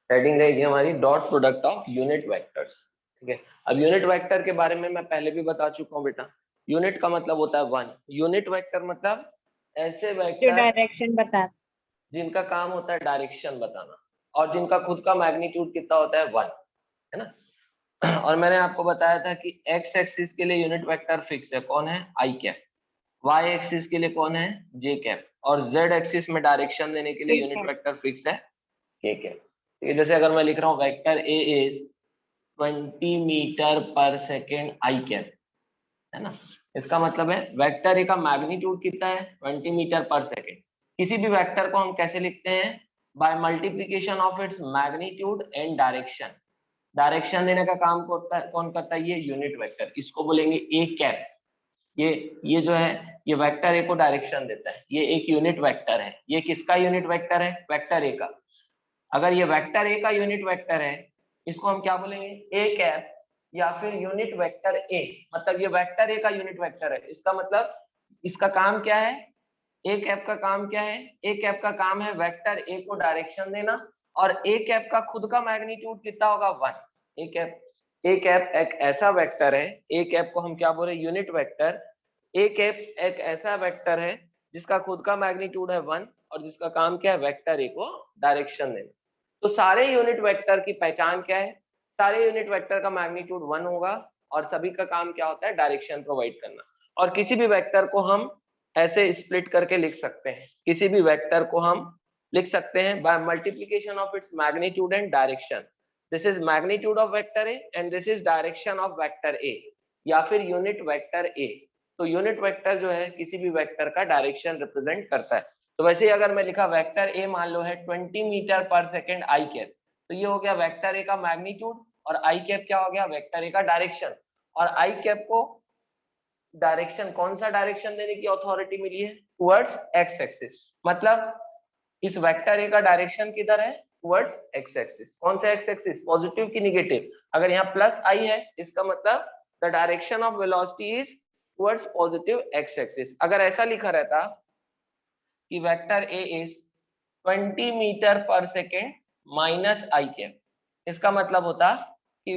Heading रहेगी हमारी dot product of unit vectors. ठीक है, अब यूनिट वेक्टर के बारे में मैं पहले भी बता चुका हूँ बेटा। यूनिट का मतलब होता है वन। यूनिट वेक्टर मतलब ऐसे जो वेक्टर डायरेक्शन बता। जिनका काम होता है डायरेक्शन बताना और जिनका खुद का मैग्नीट्यूड कितना होता है वन, है ना। और मैंने आपको बताया था कि एक्स एक्सिस के लिए यूनिट वेक्टर फिक्स है, कौन है, आई कैप। वाई एक्सिस के लिए कौन है, जे कैप। और जेड एक्सिस में डायरेक्शन देने के लिए ठीक यूनिट है। वेक्टर फिक्स है, के कैप। ठीक है, जैसे अगर मैं लिख रहा हूँ वेक्टर ए इज 20 मीटर पर सेकेंड आई कैप, है ना। इसका मतलब है वेक्टर ए का मैग्नीट्यूड कितना है, 20 मीटर पर सेकेंड। किसी भी वेक्टर को हम कैसे लिखते हैं, by multiplication of its magnitude and direction. Direction देने का काम कौन करता है, ये यूनिट वेक्टर, इसको बोलेंगे ए कैप। ये जो है ये वेक्टर ए को डायरेक्शन देता है, ये एक यूनिट वेक्टर है। ये किसका यूनिट वेक्टर है, वेक्टर ए का। अगर ये वेक्टर ए का यूनिट वेक्टर है, इसको हम क्या बोलेंगे, ए कैप या फिर यूनिट वेक्टर ए। मतलब ये वेक्टर ए का यूनिट वेक्टर है, इसका मतलब इसका काम क्या है, ए कैप का काम क्या है, ए कैप का काम है वेक्टर ए को डायरेक्शन देना। और ए कैप का खुद का मैग्नीट्यूड कितना होगा, वन। ए कैप एक ऐसा वेक्टर है, ए कैप को हम क्या बोले, यूनिट वेक्टर। ए कैप एक ऐसा वेक्टर है जिसका खुद का मैग्नीट्यूड है वन और जिसका काम क्या है, वेक्टर ए को डायरेक्शन देना। तो सारे यूनिट वेक्टर की पहचान क्या है, सारे यूनिट वेक्टर का मैग्नीट्यूड वन होगा और सभी का काम क्या होता है, डायरेक्शन प्रोवाइड करना। और किसी भी वेक्टर को हम ऐसे स्प्लिट करके लिख सकते हैं, किसी भी वेक्टर को हम लिख सकते हैं by multiplication of its magnitude and direction. This is magnitude of vector A and this is direction of vector A, या फिर यूनिट वेक्टर ए। तो यूनिट वेक्टर जो है किसी भी वेक्टर का डायरेक्शन रिप्रेजेंट करता है। तो वैसे ही अगर मैं लिखा वेक्टर ए मान लो है 20 मीटर पर सेकेंड आई कैप, तो ये हो गया वेक्टर ए का मैग्नीट्यूड और आई कैप क्या हो गया, वेक्टर ए का डायरेक्शन। और आई कैप को डायरेक्शन, कौन सा डायरेक्शन देने की अथॉरिटी मिली है, टुवर्ड्स एक्स एक्सिस। मतलब इस वेक्टर ए का डायरेक्शन किधर है, टुवर्ड्स एक्स एक्सिस। कौन सा एक्स एक्सिस, पॉजिटिव की निगेटिव। अगर यहाँ प्लस आई है इसका मतलब the direction of velocity is towards positive x axis. अगर ऐसा लिखा रहता कि वेक्टर ए इज 20 मीटर पर सेकेंड माइनस आई कैप, इसका मतलब होता कि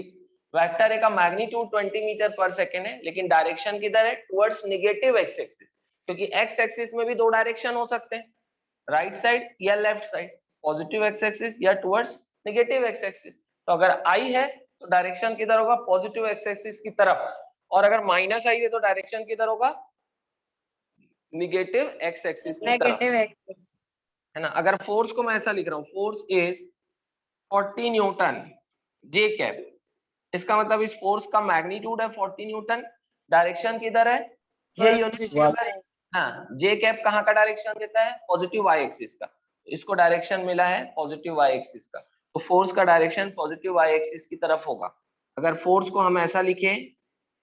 वेक्टर ए का मैग्नीट्यूड 20 मीटर पर सेकेंड है लेकिन डायरेक्शन किधर है, टुवर्ड्स नेगेटिव एक्स एक्सिस। क्योंकि एक्स एक्सिस में भी दो डायरेक्शन हो सकते हैं, राइट साइड या left side, positive x axis या टुवर्ड्स नेगेटिव एक्स एक्सिस। तो अगर आई है तो डायरेक्शन किधर होगा, पॉजिटिव एक्स एक्सिस की तरफ। और अगर माइनस आई है तो डायरेक्शन किधर होगा, नेगेटिव एक्स एक्सिस की तरफ, नेगेटिव एक्सिस। है ना। अगर फोर्स को मैं ऐसा लिख रहा हूँ, force is 40 Newton J cap, इसका मतलब इस फोर्स का मैग्नीट्यूड है 40 न्यूटन। डायरेक्शन किधर है, ये यूनिट कैप है। हाँ, जे कैप कहाँ का डायरेक्शन देता है, पॉजिटिव वाई एक्सिस का। इसको डायरेक्शन मिला है पॉजिटिव वाई एक्सिस का, तो फोर्स का डायरेक्शन पॉजिटिव वाई एक्सिस की तरफ होगा। अगर फोर्स को हम ऐसा लिखें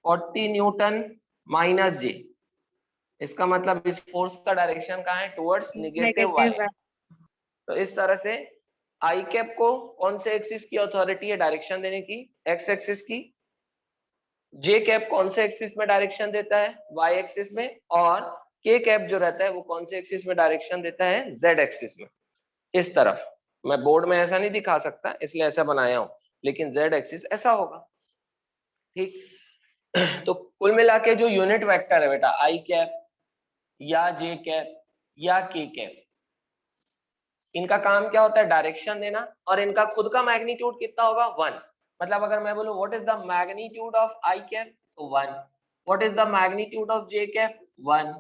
40 न्यूटन माइनस जे, इसका मतलब इस फोर्स का डायरेक्शन कहाँ है, टुवर्ड्स नेगेटिव वाई। नेगेटिव। तो इस तरह से आई कैप को कौन से एक्सिस की अथॉरिटी है डायरेक्शन देने की, एक्स एक्सिस की। जे कैप कौन से एक्सिस में डायरेक्शन देता है, वाई एक्सिस में। और के कैप जो रहता है वो कौन से एक्सिस में डायरेक्शन देता है, जेड एक्सिस में, इस तरफ। मैं बोर्ड में ऐसा नहीं दिखा सकता इसलिए ऐसा बनाया हूं, लेकिन जेड एक्सिस ऐसा होगा। ठीक, तो कुल मिला के जो यूनिट वेक्टर है बेटा, आई कैप या जे कैप या के कैप, इनका काम क्या होता है, डायरेक्शन देना। और इनका खुद का मैग्नीट्यूड कितना होगा, वन। मतलब अगर मैं बोलूं what is the magnitude of i cap, तो one. What is the magnitude of j cap, one.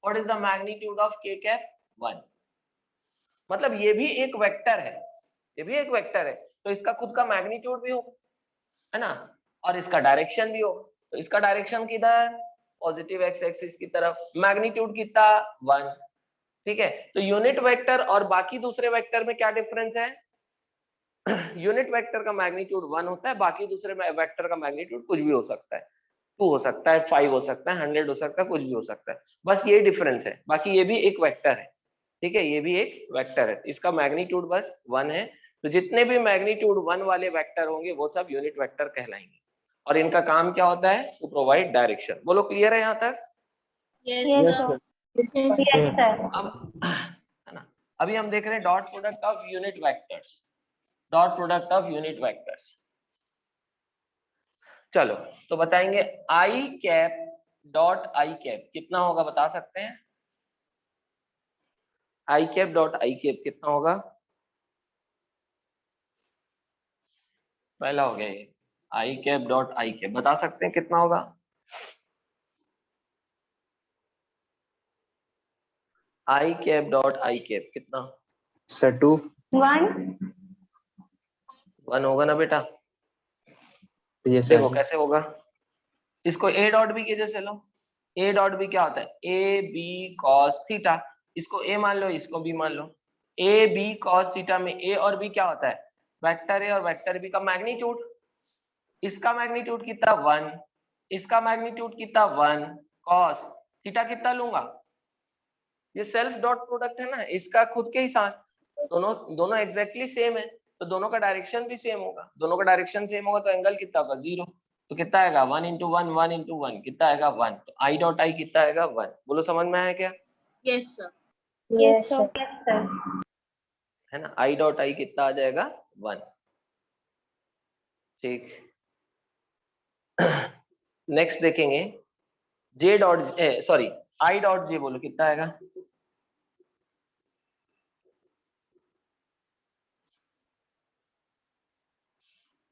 What is the magnitude of k cap, one. मतलब ये भी एक वेक्टर है, ये भी एक वेक्टर है, तो इसका खुद का मैग्नीट्यूड भी होगा, है ना। और इसका डायरेक्शन भी होगा, तो इसका डायरेक्शन किधर, पॉजिटिव एक्स एक्सिस की तरफ। मैग्नीट्यूड कितना, वन। ठीक है, तो यूनिट वेक्टर और बाकी दूसरे वेक्टर में क्या डिफरेंस है, यूनिट वेक्टर का मैग्नीट्यूड वन होता है, बाकी दूसरे वेक्टर का मैग्नीट्यूड कुछ भी हो सकता है, 2 हो सकता है, 5 हो सकता है, 100 हो सकता है, कुछ भी हो सकता है। बस ये डिफरेंस है, बाकी ये भी एक वेक्टर है। ठीक है, ये भी एक वेक्टर है, इसका मैग्नीट्यूड बस वन है। तो जितने भी मैग्नीट्यूड वन वाले वेक्टर होंगे वो सब यूनिट वेक्टर कहलाएंगे। और इनका काम क्या होता है, टू प्रोवाइड डायरेक्शन। बोलो क्लियर है यहाँ तक। Yes sir. अब है ना, अभी हम देख रहे हैं dot product of unit vectors. Dot product of unit vectors. चलो तो बताएंगे आई कैप डॉट आई कैप कितना होगा, बता सकते हैं? आई कैप डॉट आई कैप कितना होगा? पहला हो गया ये, आई कैप डॉट आई कैप बता सकते हैं कितना होगा? आई कैप डॉट आई कैप कितना? सर 2 1 1 होगा ना बेटा? ये देखो सर कैसे होगा, इसको ए डॉट बी के जैसे लो। ए डॉट बी क्या होता है? A B cos theta. इसको ए मान लो, इसको बी मान लो। ए बी कॉस थीटा में ए और बी क्या होता है? वेक्टर ए और वेक्टर बी का मैग्नीट्यूड। इसका मैग्नीट्यूड कितना? 1, इसका मैग्नीट्यूड कितना? 1 कॉस थीटा कितना लूंगा? ये सेल्फ डॉट प्रोडक्ट है ना, इसका खुद के ही साथ दोनों दोनों एग्जैक्टली सेम है, तो दोनों का डायरेक्शन भी सेम होगा। दोनों का डायरेक्शन सेम होगा तो एंगल कितना होगा? 0। तो कितना आएगा? 1 इंटू 1, 1 इंटू 1 कितना आएगा? 1। तो आई डॉट आई कितना आएगा? 1। बोलो समझ में आया क्या? यस सर यस सर है ना, आई डॉट आई कितना आ जाएगा? 1। ठीक, नेक्स्ट देखेंगे J dot sorry I dot J, बोलो कितना आएगा?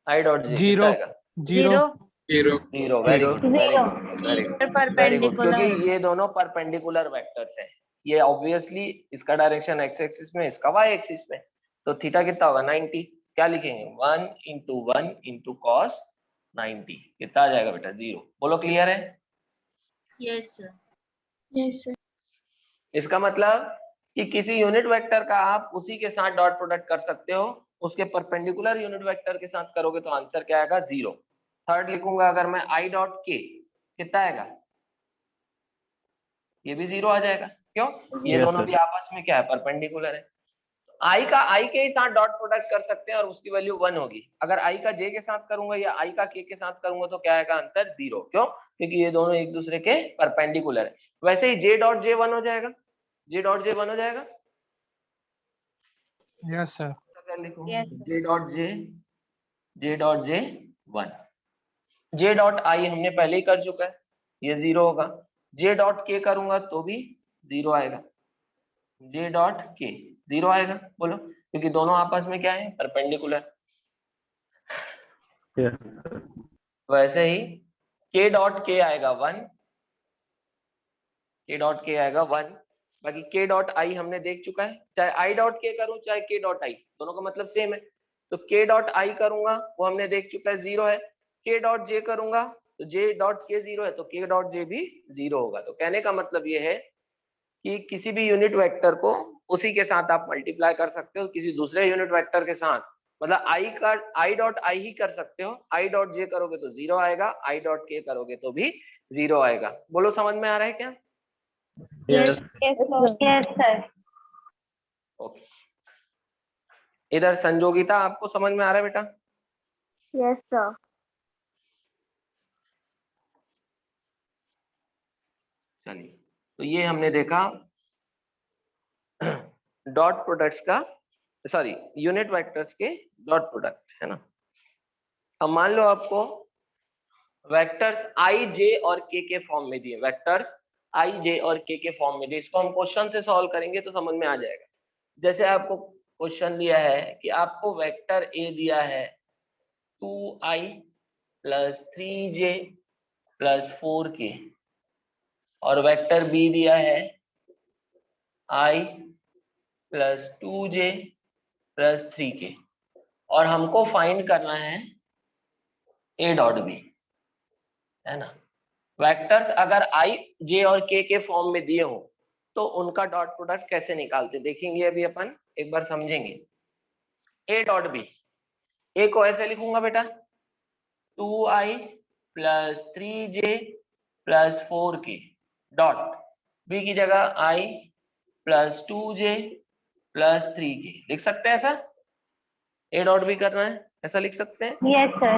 आई डॉट जे कितना आएगा? 0 0। Very good, very good, very good, very good, क्योंकि परपेंडिकुलर ये दोनों परपेंडिकुलर वेक्टर्स हैं। ये ऑब्वियसली इसका डायरेक्शन एक्स एक्सिस में, इसका वाई एक्सिस में, तो थीटा कितना होगा? 90। क्या लिखेंगे? 1 इंटू 1 इंटू कॉस 90 कितना आ जाएगा बेटा? 0। बोलो क्लियर है? यस सर इसका मतलब कि किसी यूनिट वेक्टर का आप उसी के साथ डॉट प्रोडक्ट कर सकते हो, उसके परपेंडिकुलर यूनिट वेक्टर के साथ करोगे तो आंसर क्या आएगा? 0। थर्ड लिखूंगा अगर मैं आई डॉट के, कितना आएगा? ये भी 0 आ जाएगा। क्यों? ये दोनों भी आपस में क्या है? परपेंडिकुलर है। आई का आई के ही साथ डॉट प्रोडक्ट कर सकते हैं और उसकी वैल्यू 1 होगी। अगर आई का जे के साथ करूंगा या आई का के साथ करूंगा तो क्या आएगा आंसर? 0। क्यों? क्योंकि ये दोनों एक दूसरे के परपेंडिकुलर है। वैसे ही जे डॉट जे 1 हो जाएगा, जे डॉट जे 1 हो जाएगा। Yes sir J dot J, J dot J 1। J dot I हमने पहले ही कर चुका है, ये 0 होगा। जे डॉट के करूंगा तो भी 0 आएगा, जे डॉट के 0 आएगा। बोलो, क्योंकि दोनों आपस में क्या है? परपेंडिकुलर। वैसे ही के डॉट के आएगा 1, के डॉट के आएगा 1। बाकी के डॉट आई हमने देख चुका है, चाहे आई डॉट के करूं चाहे के डॉट आई, दोनों का मतलब सेम है। तो के डॉट आई करूंगा वो हमने देख चुका है 0 है। के डॉट जे करूंगा तो जे डॉट के 0 है, तो के डॉट जे भी 0 होगा। तो कहने का मतलब ये है कि किसी भी यूनिट वेक्टर को उसी के साथ आप मल्टीप्लाई कर सकते हो, किसी दूसरे यूनिट वेक्टर के साथ। मतलब आई का आई डॉट आई ही कर सकते हो। आई डॉट जे करोगे तो 0 आएगा, आई डॉट के करोगे तो भी 0 आएगा। बोलो समझ में आ रहा है क्या? यस सर ओके, इधर संजोगिता आपको समझ में आ रहा है बेटा? यस सर चलिए, तो ये हमने देखा डॉट प्रोडक्ट्स का, सॉरी यूनिट वेक्टर्स के डॉट प्रोडक्ट, है ना। अब मान लो आपको वेक्टर्स आई जे और के फॉर्म में दिए, वेक्टर्स आई जे और के फॉर्म में दिए। इसको हम क्वेश्चन से सॉल्व करेंगे तो समझ में आ जाएगा। जैसे आपको क्वेश्चन दिया है कि आपको वेक्टर ए दिया है 2i plus 3j plus 4k, और वेक्टर बी दिया है i plus 2j plus 3k, और हमको फाइंड करना है a डॉट बी, है ना। वेक्टर्स अगर i j और k फॉर्म में दिए हो तो उनका डॉट प्रोडक्ट कैसे निकालते देखेंगे अभी अपन, एक बार समझेंगे। a डॉट बी, a को ऐसे लिखूंगा बेटा 2i plus 3j plus 4k dot b की जगह i plus 2j plus 3k लिख सकते हैं ऐसा। ए डॉट बी करना है, ऐसा लिख सकते हैं। Yes, sir.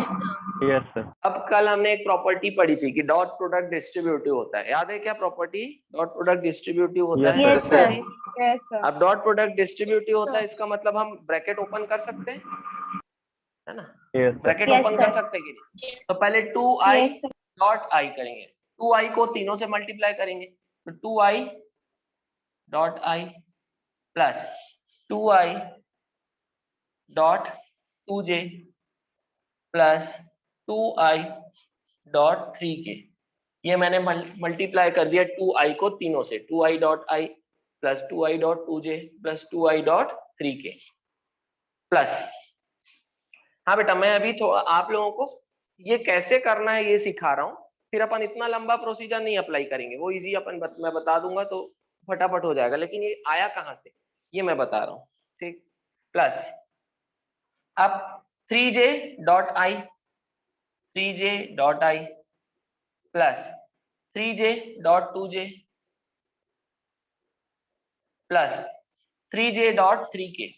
Yes, sir. अब कल हमने एक प्रॉपर्टी पढ़ी थी कि डॉट प्रोडक्ट डिस्ट्रीब्यूटिव होता है, याद है क्या प्रॉपर्टी? डॉट प्रोडक्ट डिस्ट्रीब्यूटिव होता है, Yes, पता है sir. नहीं? Yes, sir. अब डॉट प्रोडक्ट डिस्ट्रीब्यूटिव होता है, इसका मतलब हम ब्रैकेट ओपन कर सकते हैं, है ना? Yes, sir. Bracket Yes, open sir. कर सकते हैं कि नहीं? तो पहले 2i Yes, sir. Dot I करेंगे, 2i को तीनों से मल्टीप्लाई करेंगे, तो 2i dot I plus 2i dot 2j plus 2i dot 3k। ये मैंने मल्टीप्लाई कर दिया 2i को तीनों से, 2i dot I plus 2i dot 2j plus 2i dot 3k plus. हाँ बेटा, मैं अभी थोड़ा आप लोगों को ये कैसे करना है ये सिखा रहा हूँ, फिर अपन इतना लंबा प्रोसीजर नहीं अप्लाई करेंगे, वो इजी मैं बता दूंगा तो फटाफट हो जाएगा, लेकिन ये आया कहाँ से ये मैं बता रहा हूँ, ठीक। प्लस अब 3j dot I, 3j dot I plus 3j dot 2j plus 3j dot 3k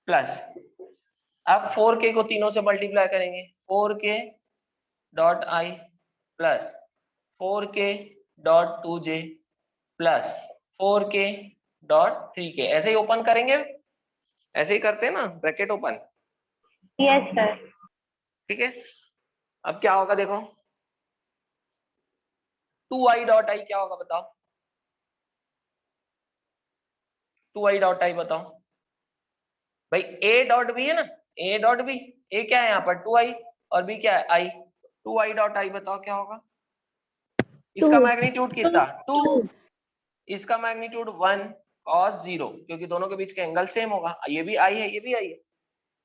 plus अब 4k को तीनों से मल्टीप्लाई करेंगे, 4k dot I plus 4k dot 2j plus 4k dot 3k। ऐसे ही ओपन करेंगे, ऐसे ही करते हैं ना ब्रैकेट ओपन, Yes, sir. ठीक है। अब क्या होगा देखो, 2i डॉट आई क्या होगा बताओ, 2i डॉट आई बताओ भाई, a डॉट b है ना, a डॉट b, a क्या है यहाँ पर 2i और b क्या है i, 2i डॉट आई बताओ क्या होगा। इसका मैग्नीट्यूड कितना 2, इसका मैग्नीट्यूड 1 cos 0, क्योंकि दोनों के बीच का एंगल सेम होगा, ये भी i है ये भी i है,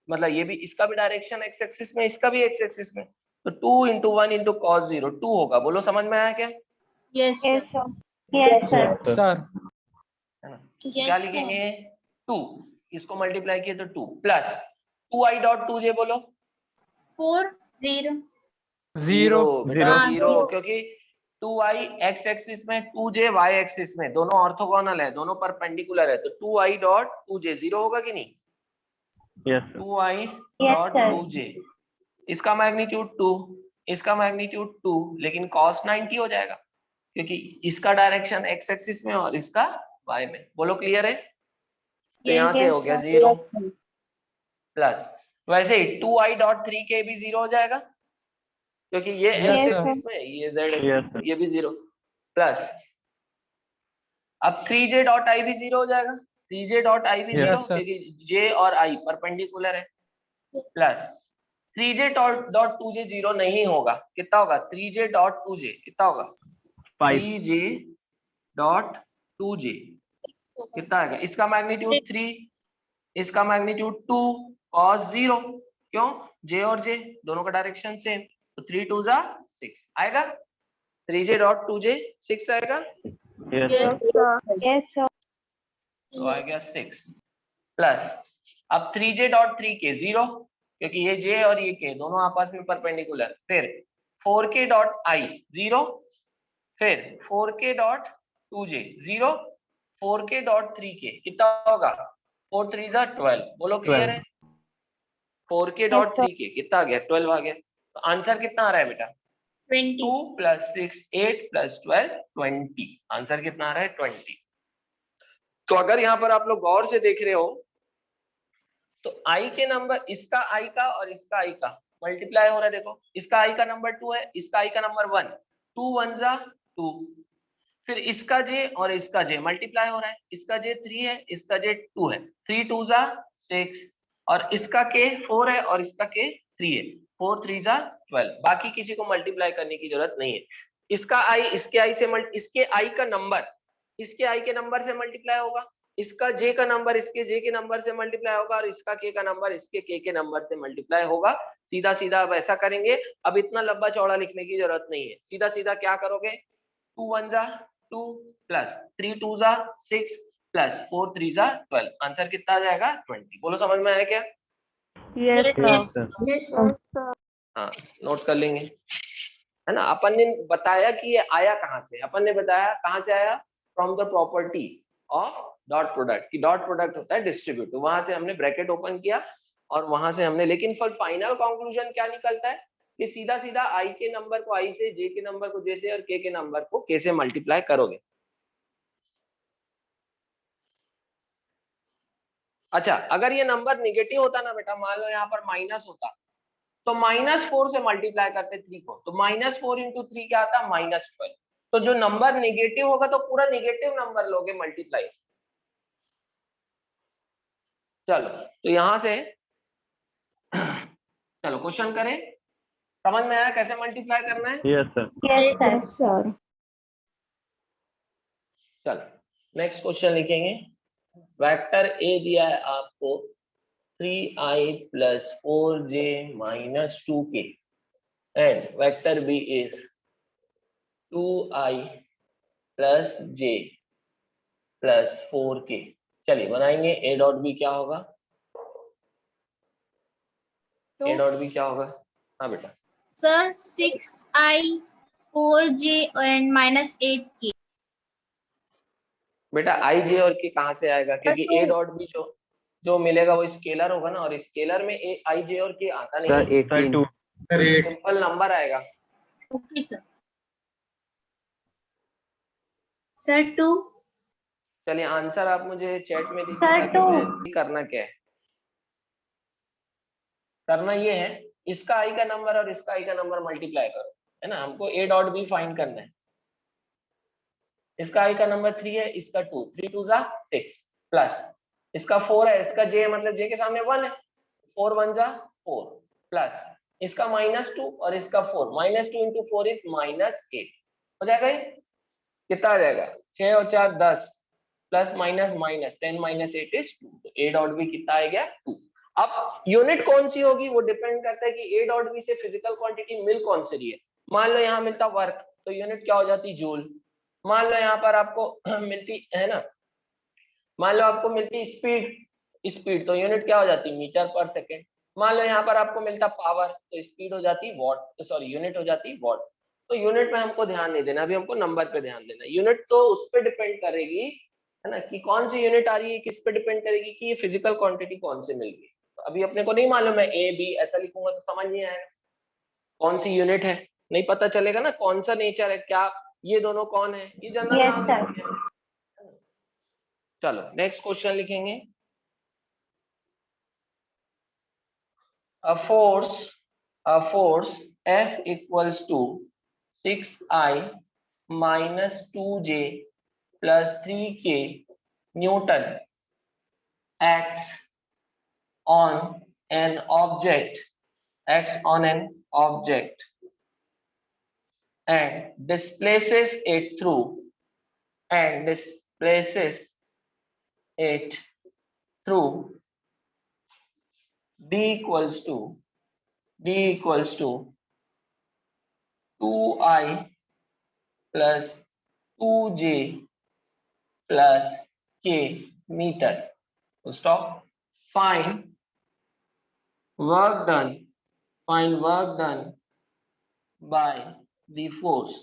मतलब ये भी, इसका भी डायरेक्शन एक्स एक्सिस में, इसका भी एक्स एक्सिस में, तो 2 इंटू 1 इंटू cos 0 2 होगा। बोलो समझ में आया क्या? Yes, sir. Yes, sir. Sir. है ना? तो क्या लिखेंगे 2, इसको मल्टीप्लाई किए तो 2 प्लस 2i डॉट 2j बोलो 4, 0. 0. बेटा 0. 0, क्योंकि 2i एक्स एक्सिस में 2j वाई एक्सिस में, दोनों ऑर्थोगोनल है, दोनों परपेंडिकुलर है, तो 2i डॉट 2j 0 होगा कि नहीं? Yes, sir. 2i Yes, dot sir. 2j, इसका मैग्नीट्यूड 2, इसका मैग्नीट्यूड 2, लेकिन cos 90 हो जाएगा क्योंकि इसका डायरेक्शन एक्स एक्सिस में और इसका वाई में। बोलो क्लियर है? तो यहाँ से हो गया 0 प्लस, वैसे ही 2i डॉट 3k भी 0 हो जाएगा क्योंकि ये Yes, एक्स sir. एक्सिस में, ये जेड Yes, एक्सिस में, sir. ये भी 0 प्लस अब 3j डॉट आई भी 0 हो जाएगा, 3j डॉट आई भी 0 Yes, sir. क्योंकि j और i परपेंडिकुलर है, प्लस 3j डॉट 2j 0 नहीं होगा, कितना होगा 3j डॉट 2j कितना होगा 5. 3j डॉट 2j कितना आएगा, इसका मैग्नीट्यूड 3, इसका मैग्नीट्यूड 2 cos 0, क्यों j और j दोनों का डायरेक्शन सेम, तो 3 2 जा 6 आएगा, 3j डॉट 2j 6 आएगा, Yes, Yes, sir. sir. Yes, sir. तो आ गया 6 प्लस अब 3j डॉट 3k 0 क्योंकि ये j और ये k दोनों आपस में परपेंडिकुलर, फिर 4k डॉट i 0, फिर 4k dot 2j 0, 4k dot 3k कितना होगा 4 3 जा 12। बोलो क्लियर है? 4k dot Yes, sir. 3k कितना आ गया 12 आ गया, तो आंसर कितना आ रहा है बेटा 20. 2 प्लस 6 8 प्लस 12 20, आंसर कितना आ रहा है 20। तो अगर यहाँ पर आप लोग गौर से देख रहे हो तो i के नंबर, इसका i का और इसका i का मल्टीप्लाई हो रहा है, देखो इसका i का नंबर 2 है, इसका i का नंबर 1, 2 1 जा 2, फिर इसका j और इसका j मल्टीप्लाई हो रहा है, इसका j 3 है, इसका j 2 है, 3 2 जा 6, और इसका k 4 है और इसका k 3 है, 4 3 जा 12, बाकी किसी को मल्टीप्लाई करने की जरूरत नहीं है। इसका i इसके i से इसके i का नंबर इसके i के नंबर से मल्टीप्लाई होगा, इसका j का नंबर इसके j के नंबर से मल्टीप्लाई होगा, और इसका k का नंबर इसके k के नंबर से मल्टीप्लाई होगा। सीधा सीधा अब ऐसा करेंगे, अब इतना लंबा चौड़ा लिखने की जरूरत नहीं है, सीधा सीधा क्या करोगे 2 1 जा 2 प्लस 3 2 जा 6 प्लस 4 3 जा 12, आंसर कितना आ जाएगा 20। बोलो समझ में आया क्या? Yes, Yes, sir. sir. Yes, sir. हाँ नोट कर लेंगे, है ना। अपन ने बताया कि ये आया कहाँ से, अपन ने बताया कहाँ से आया, from the property of dot product, की डॉट प्रोडक्ट होता है डिस्ट्रीब्यूट, तो वहां से हमने ब्रैकेट ओपन किया और वहां से हमने, लेकिन फिर फाइनल कंक्लूजन क्या निकलता है कि सीधा सीधा आई के नंबर को आई से, जे के नंबर को जे से और के नंबर को के से मल्टीप्लाई करोगे। अच्छा, अगर ये नंबर निगेटिव होता ना बेटा, मान लो यहाँ पर माइनस होता, तो -4 से मल्टीप्लाई करते 3 को, तो -4 इंटू 3 क्या आता? -12। तो जो नंबर निगेटिव होगा तो पूरा निगेटिव नंबर लोगे मल्टीप्लाई। चलो, तो यहां से चलो क्वेश्चन करें, समझ में आया कैसे मल्टीप्लाई करना है? Yes, sir. Yes, sir. चलो नेक्स्ट क्वेश्चन लिखेंगे। वेक्टर ए दिया है आपको 3i + 4j - 2k and vector B is 2i + j + 4k। चलिए बनाएंगे। ए डॉट बी क्या होगा? ए डॉट बी क्या होगा? हाँ बेटा, Sir, 6i, 4j and -8k. बेटा आई जे और के कहाँ से आएगा? क्योंकि ए डॉट बी जो जो मिलेगा वो स्केलर होगा ना, और स्केलर में ए आई जे और के आता नहीं सर है, 18 2. सिंपल नंबर आएगा। Okay, sir. Sir, 2. चलिए आंसर आप मुझे चैट में दीजिए Sir, ताकि मैं करना क्या है। करना ये है, इसका आई का नंबर और इसका आई का नंबर मल्टीप्लाई करो, है ना। हमको ए डॉट बी फाइंड करना है। इसका आई का नंबर 3 है, इसका 2, 3 2 जा 6 प्लस इसका 4 है, इसका जे मतलब जे के सामने 1 है, 4 1 जा 4 प्लस इसका -2 और इसका 4, -2 इंटू 4 इज -8। हो जाएगा ये? कितना आ जाएगा? 6 और 4 10 प्लस माइनस माइनस 10 - 8 इज 2। तो ए डॉट बी कितना आ गया? 2। अब यूनिट कौन सी होगी वो डिपेंड करता है कि ए डॉट बी से फिजिकल क्वांटिटी मिल कौन सी रही है। मान लो यहाँ मिलता वर्क, तो यूनिट क्या हो जाती? जूल। मान लो यहाँ पर आपको मिलती है ना, मान लो आपको मिलती स्पीड, स्पीड तो यूनिट क्या हो जाती? मीटर पर सेकेंड। मान लो यहाँ पर आपको मिलता पावर, तो स्पीड हो जाती वॉट, तो सॉरी यूनिट हो जाती वॉट। तो यूनिट में हमको ध्यान नहीं देना, अभी हमको नंबर पे ध्यान देना। यूनिट तो उस पर डिपेंड करेगी, है ना, कि कौन सी यूनिट आ रही है, किस पे डिपेंड करेगी कि ये फिजिकल क्वांटिटी कौन से मिल रही है। तो अभी अपने को नहीं मालूम है, ए बी ऐसा लिखूंगा तो समझ नहीं आएगा कौन सी यूनिट है, नहीं पता चलेगा ना कौन सा नेचर है, क्या ये दोनों कौन है, ये जनरल Yes, नाम sir. लिखेंगे। चलो नेक्स्ट क्वेश्चन लिखेंगे। a force F equals to 6i - 2j + 3k Newton acts on an object and displaces it through d equals to 2i + 2j + k meter. So stop. Find work done by the force.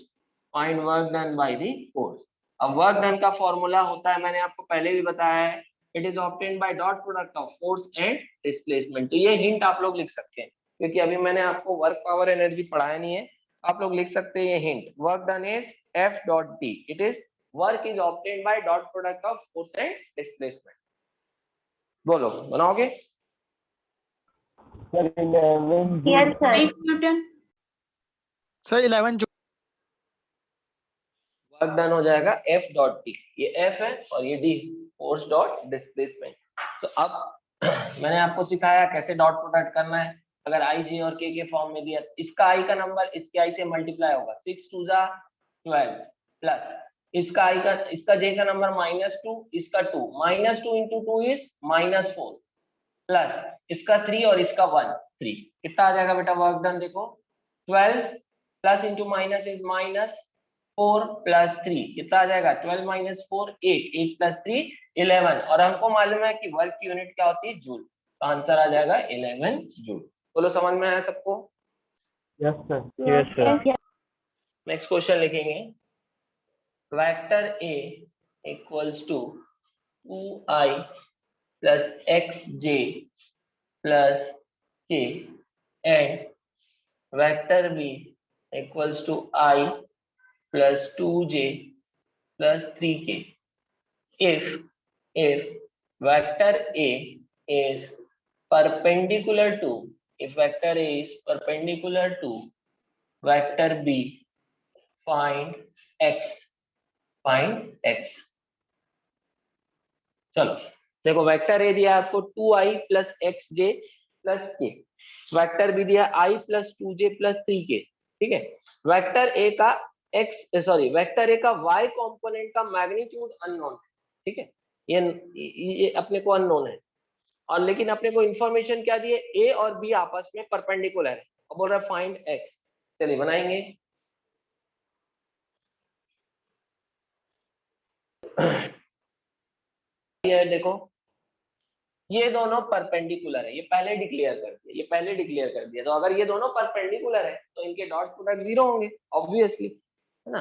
Find work done by the force. अब work done का formula होता है, मैंने आपको पहले भी बताया है, it is obtained by dot product of force and displacement. तो ये हिंट आप लोग लिख सकते हैं, क्योंकि अभी मैंने आपको वर्क पावर एनर्जी पढ़ाया नहीं है, आप लोग लिख सकते हैं ये hint. Work done is F dot D, it is work is obtained by dot product of force and displacement. बोलो, बनाओगे? Sir, 11 Yes, sir. 8 Newton. Sir 11 work done हो जाएगा F डॉट D, ये F है और ये D, फोर्स डॉट डिस्प्लेसमेंट। तो अब मैंने आपको सिखाया कैसे डॉट प्रोडक्ट करना है। अगर आई जे और के फॉर्म में दिया, इसका आई का नंबर इसके आई से मल्टीप्लाई होगा, 6 2 जा 12 प्लस इसका आई का, इसका जे का नंबर -2, इसका 2, -2 इंटू 2 इज -4 प्लस इसका 3 और इसका 1 3। कितना आ जाएगा बेटा वर्क डन? देखो 12 प्लस इंटू माइनस इज -4 + 3, कितना आ जाएगा? 12 - 4 8, 8 + 3 11, और हमको मालूम है कि वर्क की यूनिट क्या होती है? जूल। तो आंसर आ जाएगा 11 जूल। बोलो समझ में आया सबको? Yes, sir. Yes, sir. Yes. Next question लिखेंगे। Vector a equals to 2i plus xj plus k and vector b equals to I plus 2j plus 3k. If vector a is perpendicular to vector b, find x. चलो देखो, vector A दिया आपको 2i plus xj plus k, vector B दिया i plus 2j plus 3k, ठीक है। Vector A का vector A का y component का मैग्नीट्यूड अननोन है, ठीक है, ये अपने को अननोन है, और लेकिन अपने को इंफॉर्मेशन क्या दी है, ए और बी आपस में परपेंडिकुलर है, अब बोल रहा है फाइंड एक्स। चलिए बनाएंगे। ये देखो, ये दोनों परपेंडिकुलर है, ये पहले डिक्लेयर कर दिया, तो अगर ये दोनों परपेंडिकुलर है तो इनके डॉट प्रोडक्ट जीरो होंगे ऑब्वियसली, है ना।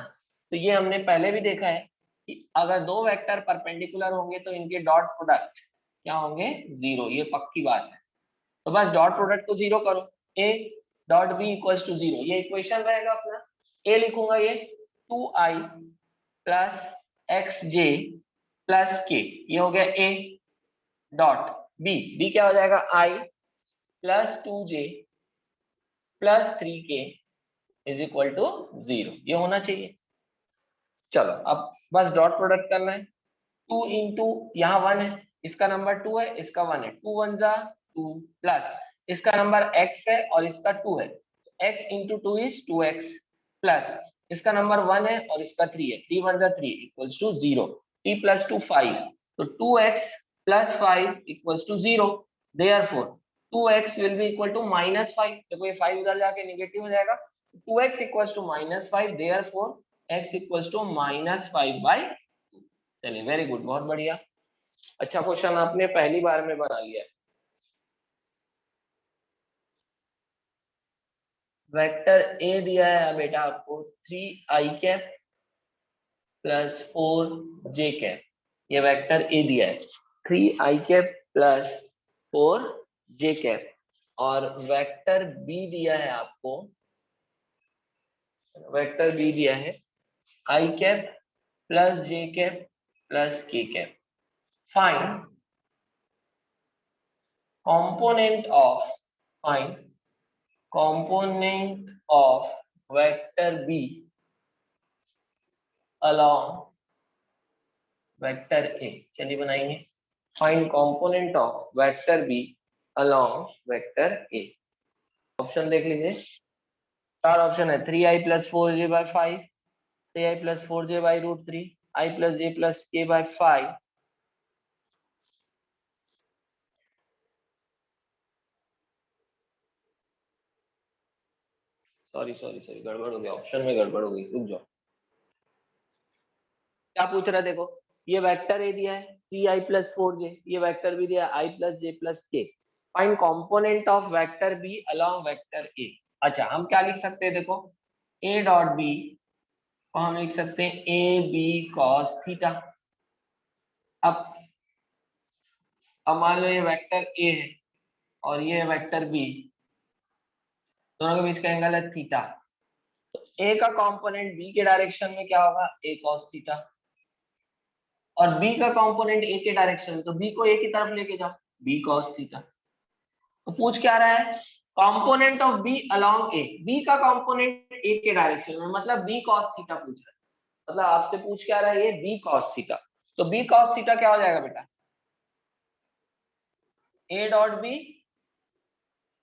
तो ये हमने पहले भी देखा है कि अगर दो वेक्टर परपेंडिकुलर होंगे तो इनके डॉट प्रोडक्ट क्या होंगे, जीरो, ये पक्की बात है। तो बस डॉट प्रोडक्ट को जीरो करो, A dot B equals to zero, ये इक्वेशन रहेगा अपना। ए लिखूंगा ये 2i plus xj plus k, ये हो गया ए डॉट बी क्या हो जाएगा, i plus 2j plus 3k is equal to zero, ये होना चाहिए। चलो अब बस डॉट प्रोडक्ट करना है, 2 इंटू यहाँ 1 है, इसका नंबर 2 है, इसका 1 है, 2 1 जा 2 प्लस इसका नंबर x है और इसका 2 है, x into 2 is 2x plus इसका नंबर 1 है और इसका 3 है, 3 1 जा 3 इक्वल्स टू 0, 3 प्लस 2 5, तो 2x plus 5 equals to 0, therefore 2x will be equal to -5, देखो ये 5 उधर जाके नेगेटिव हो जाएगा, 2x equals to -5, therefore x equals to -5/2। चलिए वेरी गुड, बहुत बढ़िया, अच्छा क्वेश्चन आपने पहली बार में बना लिया। वेक्टर ए दिया है बेटा आपको 3i cap plus 4j cap, ये वेक्टर ए दिया है 3i cap plus 4j cap, और वेक्टर बी दिया है आपको, वेक्टर बी दिया है i cap plus j cap plus k cap. Find component of vector b along vector a। चलिए बनाएंगे, find component of vector b along vector a। Option देख लीजिए, चार ऑप्शन है, 3i plus 4j by 5, 3i plus 4j by √3, i plus j plus k by 5, sorry गड़बड़ हो गया, option में गड़बड़ हो गई, रुक जाओ। क्या पूछ रहा है, देखो ये वेक्टर ए दिया है 3i plus 4j, ये वेक्टर भी दिया है i plus j plus k, find component of vector B along vector A. अच्छा हम क्या लिख सकते हैं, देखो a डॉट बी को हम लिख सकते हैं ए बी कॉस थीटा। अब मान लो ये वेक्टर ए है और ये वेक्टर बी, दोनों के बीच का एंगल है थीटा, तो ए का कंपोनेंट बी के डायरेक्शन में क्या होगा, a cos थीटा, और b का कंपोनेंट a के डायरेक्शन, तो b को a की तरफ लेके जाओ, b cos थीटा। तो पूछ क्या रहा है, component of b along a, b का कंपोनेंट a के डायरेक्शन में, मतलब b cos थीटा पूछ रहा है, मतलब आपसे पूछ क्या रहा है ये b cos थीटा। तो b cos थीटा क्या हो जाएगा बेटा, a dot b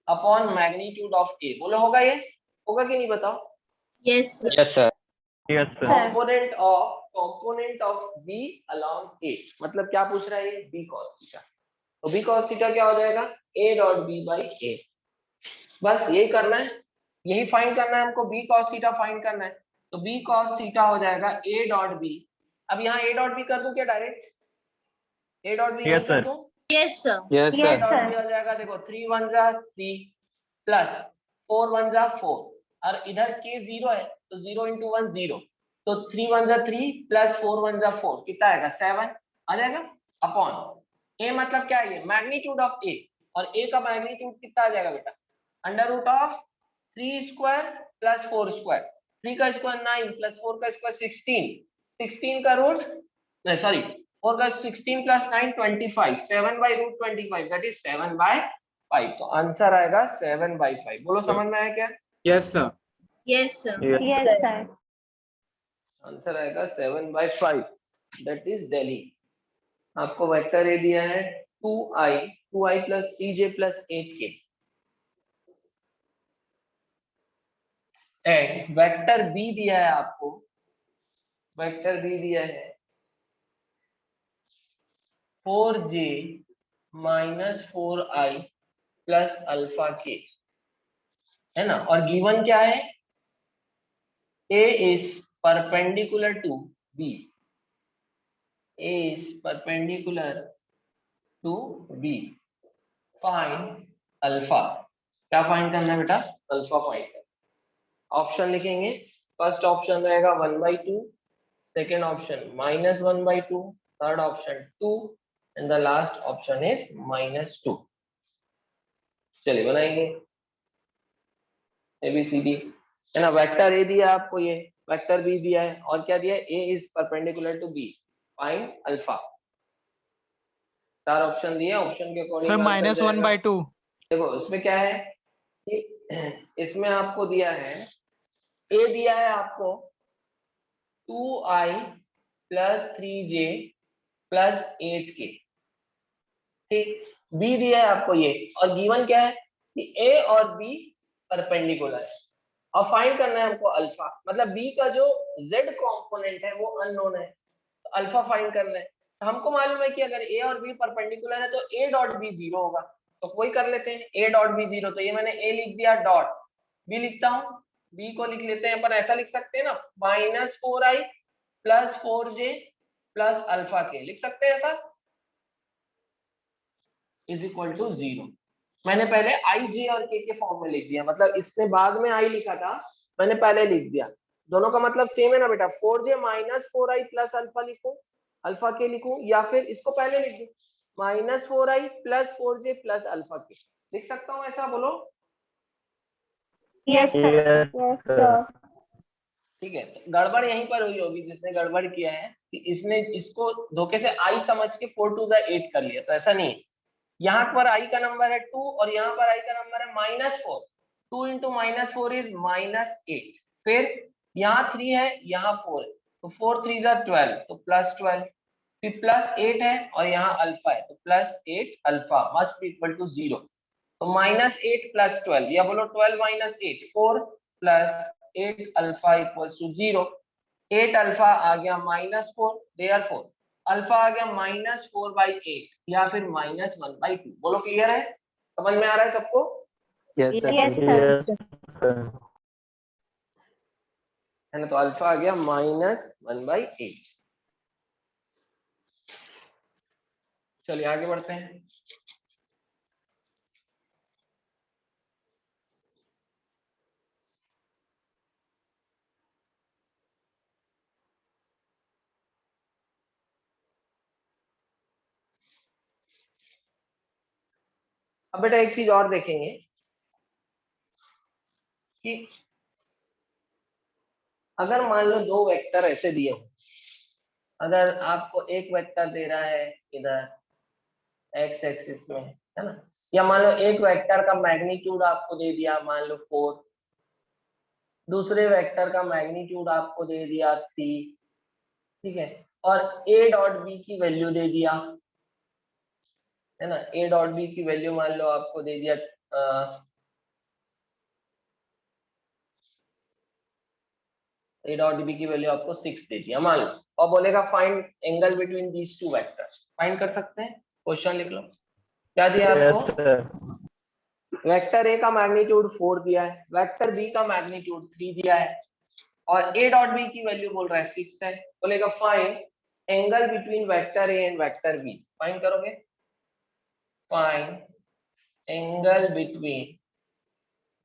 upon magnitude of a, बोलो होगा, ये होगा कि नहीं बताओ। Yes, sir. Yes, sir. Yes, sir. Component of b along a, मतलब क्या पूछ रहा है ये b cos थीटा, तो b cos थीटा क्या हो जाएगा, a dot b by a। बस यही करना है, यही फाइंड करना है हमको, b cos थीटा फाइंड करना है, तो b cos थीटा हो जाएगा a डॉट b। अब यहाँ a डॉट b कर दूं क्या direct, a dot b Yes, कर sir. दूं, Yes, sir. Yes, a sir. Dot b हो जाएगा, देखो 3 1 जा 3 प्लस 4 1 जा 4, और इधर k 0 है तो 0 इंटू 1 0, तो 3 1 जा 3 प्लस 4 1 जा 4 कितना आएगा 7 आ जाएगा। अपॉन ए मतलब क्या है, ये मैग्नीट्यूड ऑफ ए, और ए का मैग्नीट्यूड कितना आ जाएगा बेटा, under root of 3 square plus 4 square, 3 का स्क्वायर 9 प्लस 4 का स्क्वायर 16, 16 का रूट नहीं सॉरी 4 का 16 प्लस 9 25, 7 बाई रूट 25 दैट इज 7/5। तो आंसर आएगा 7/5। बोलो समझ में आया क्या? Yes, sir. Yes, sir. Yes, sir. Answer आएगा 7/5 दैट इज दिल्ली। आपको वेक्टर ए दिया है 2i plus 3j plus 8k and vector B दिया है आपको, वेक्टर बी दिया है 4j minus 4i plus alpha के, है ना, और गिवन क्या है, a is perpendicular to b, a is perpendicular to b, find alpha. क्या फाइंड करना है बेटा, अल्फा फाइंड करना। ऑप्शन लिखेंगे, फर्स्ट ऑप्शन रहेगा 1/2, second option -1/2, third option 2 and the last option is -2। चलिए बनाएंगे ABCD, है ना। वेक्टर ए दिया आपको, ये वेक्टर बी दिया है, और क्या दिया है, a is perpendicular to b, find alpha. चार ऑप्शन दिए, ऑप्शन के अकॉर्डिंग सर -1/2। देखो इसमें क्या है कि इसमें आपको दिया है, ए दिया है आपको 2i plus 3j plus 8k, ठीक। बी दिया है आपको ये, और गिवन क्या है कि ए और बी परपेंडिकुलर है, और फाइंड करना है हमको अल्फा, मतलब बी का जो z कंपोनेंट है वो अननोन है, तो अल्फा फाइंड करना है। तो हमको मालूम है कि अगर ए और बी परपेंडिकुलर है तो a डॉट बी 0 होगा, तो कोई कर लेते हैं a डॉट बी 0, तो ये मैंने a लिख दिया, डॉट बी लिखता हूँ, बी को लिख लेते हैं, पर ऐसा लिख सकते हैं ना, -4i plus 4j plus alpha के, लिख सकते हैं ऐसा, इज इक्वल टू 0। मैंने पहले आई जे और के फॉर्म में लिख दिया, मतलब इसने बाद में आई लिखा था, मैंने पहले लिख दिया। दोनों का मतलब सेम है ना बेटा, 4j minus 4i plus alpha लिखूं, अल्फा के लिखूं, या फिर इसको पहले लिख दूं -4i plus 4j plus alpha के, लिख सकता हूं ऐसा, बोलो। Yes, sir. Yes, sir. ठीक है, गड़बड़ यहीं पर हुई होगी, जिसने गड़बड़ किया है कि इसने इसको धोखे से आई समझ के 4 to the 8 कर लिया, तो ऐसा नहीं है। यहाँ पर आई का नंबर है 2 और यहाँ पर आई का नंबर है -4, 2 इंटू -4 इज -8, फिर यहाँ 3 है यहाँ 4 है, तो 4 3 जा 12, तो +12, फिर +8 है और यहाँ अल्फा है, तो +8 alpha must be equal to 0, तो -8 प्लस 12, या बोलो 12 minus 8, 4 plus 8 alpha equals to 0, 8 alpha आ गया -4, देयरफॉर अल्फा आ गया -4/8 या फिर -1/2। बोलो क्लियर है, समझ में आ रहा है सबको? Yes, sir. Yes, sir. है ना, तो अल्फा आ गया -1/8। चलिए आगे बढ़ते हैं। अब बेटा एक चीज और देखेंगे कि अगर मान लो दो वेक्टर ऐसे दिए हो, अगर आपको एक वेक्टर दे रहा है इधर एक्स एक्सिस में, है ना, या मान लो एक वेक्टर का मैग्नीट्यूड आपको दे दिया, मान लो 4, दूसरे वेक्टर का मैग्नीट्यूड आपको दे दिया 3, ठीक है, और ए डॉट बी की वैल्यू दे दिया, है ना, ए डॉट बी की वैल्यू मान लो आपको दे दिया ए डॉट बी की वैल्यू आपको 6 दे दिया मान लो, और बोलेगा find angle between these two vectors. Find कर सकते हैं, क्वेश्चन लिख लो, क्या दिया Yes, आपको, sir. वेक्टर ए का मैग्नीट्यूड 4 दिया है, वेक्टर बी का मैग्नीट्यूड 3 दिया है, और ए डॉट बी की वैल्यू बोल रहा है 6 है, बोलेगा find angle between vector A and vector b. Find करोगे, find angle between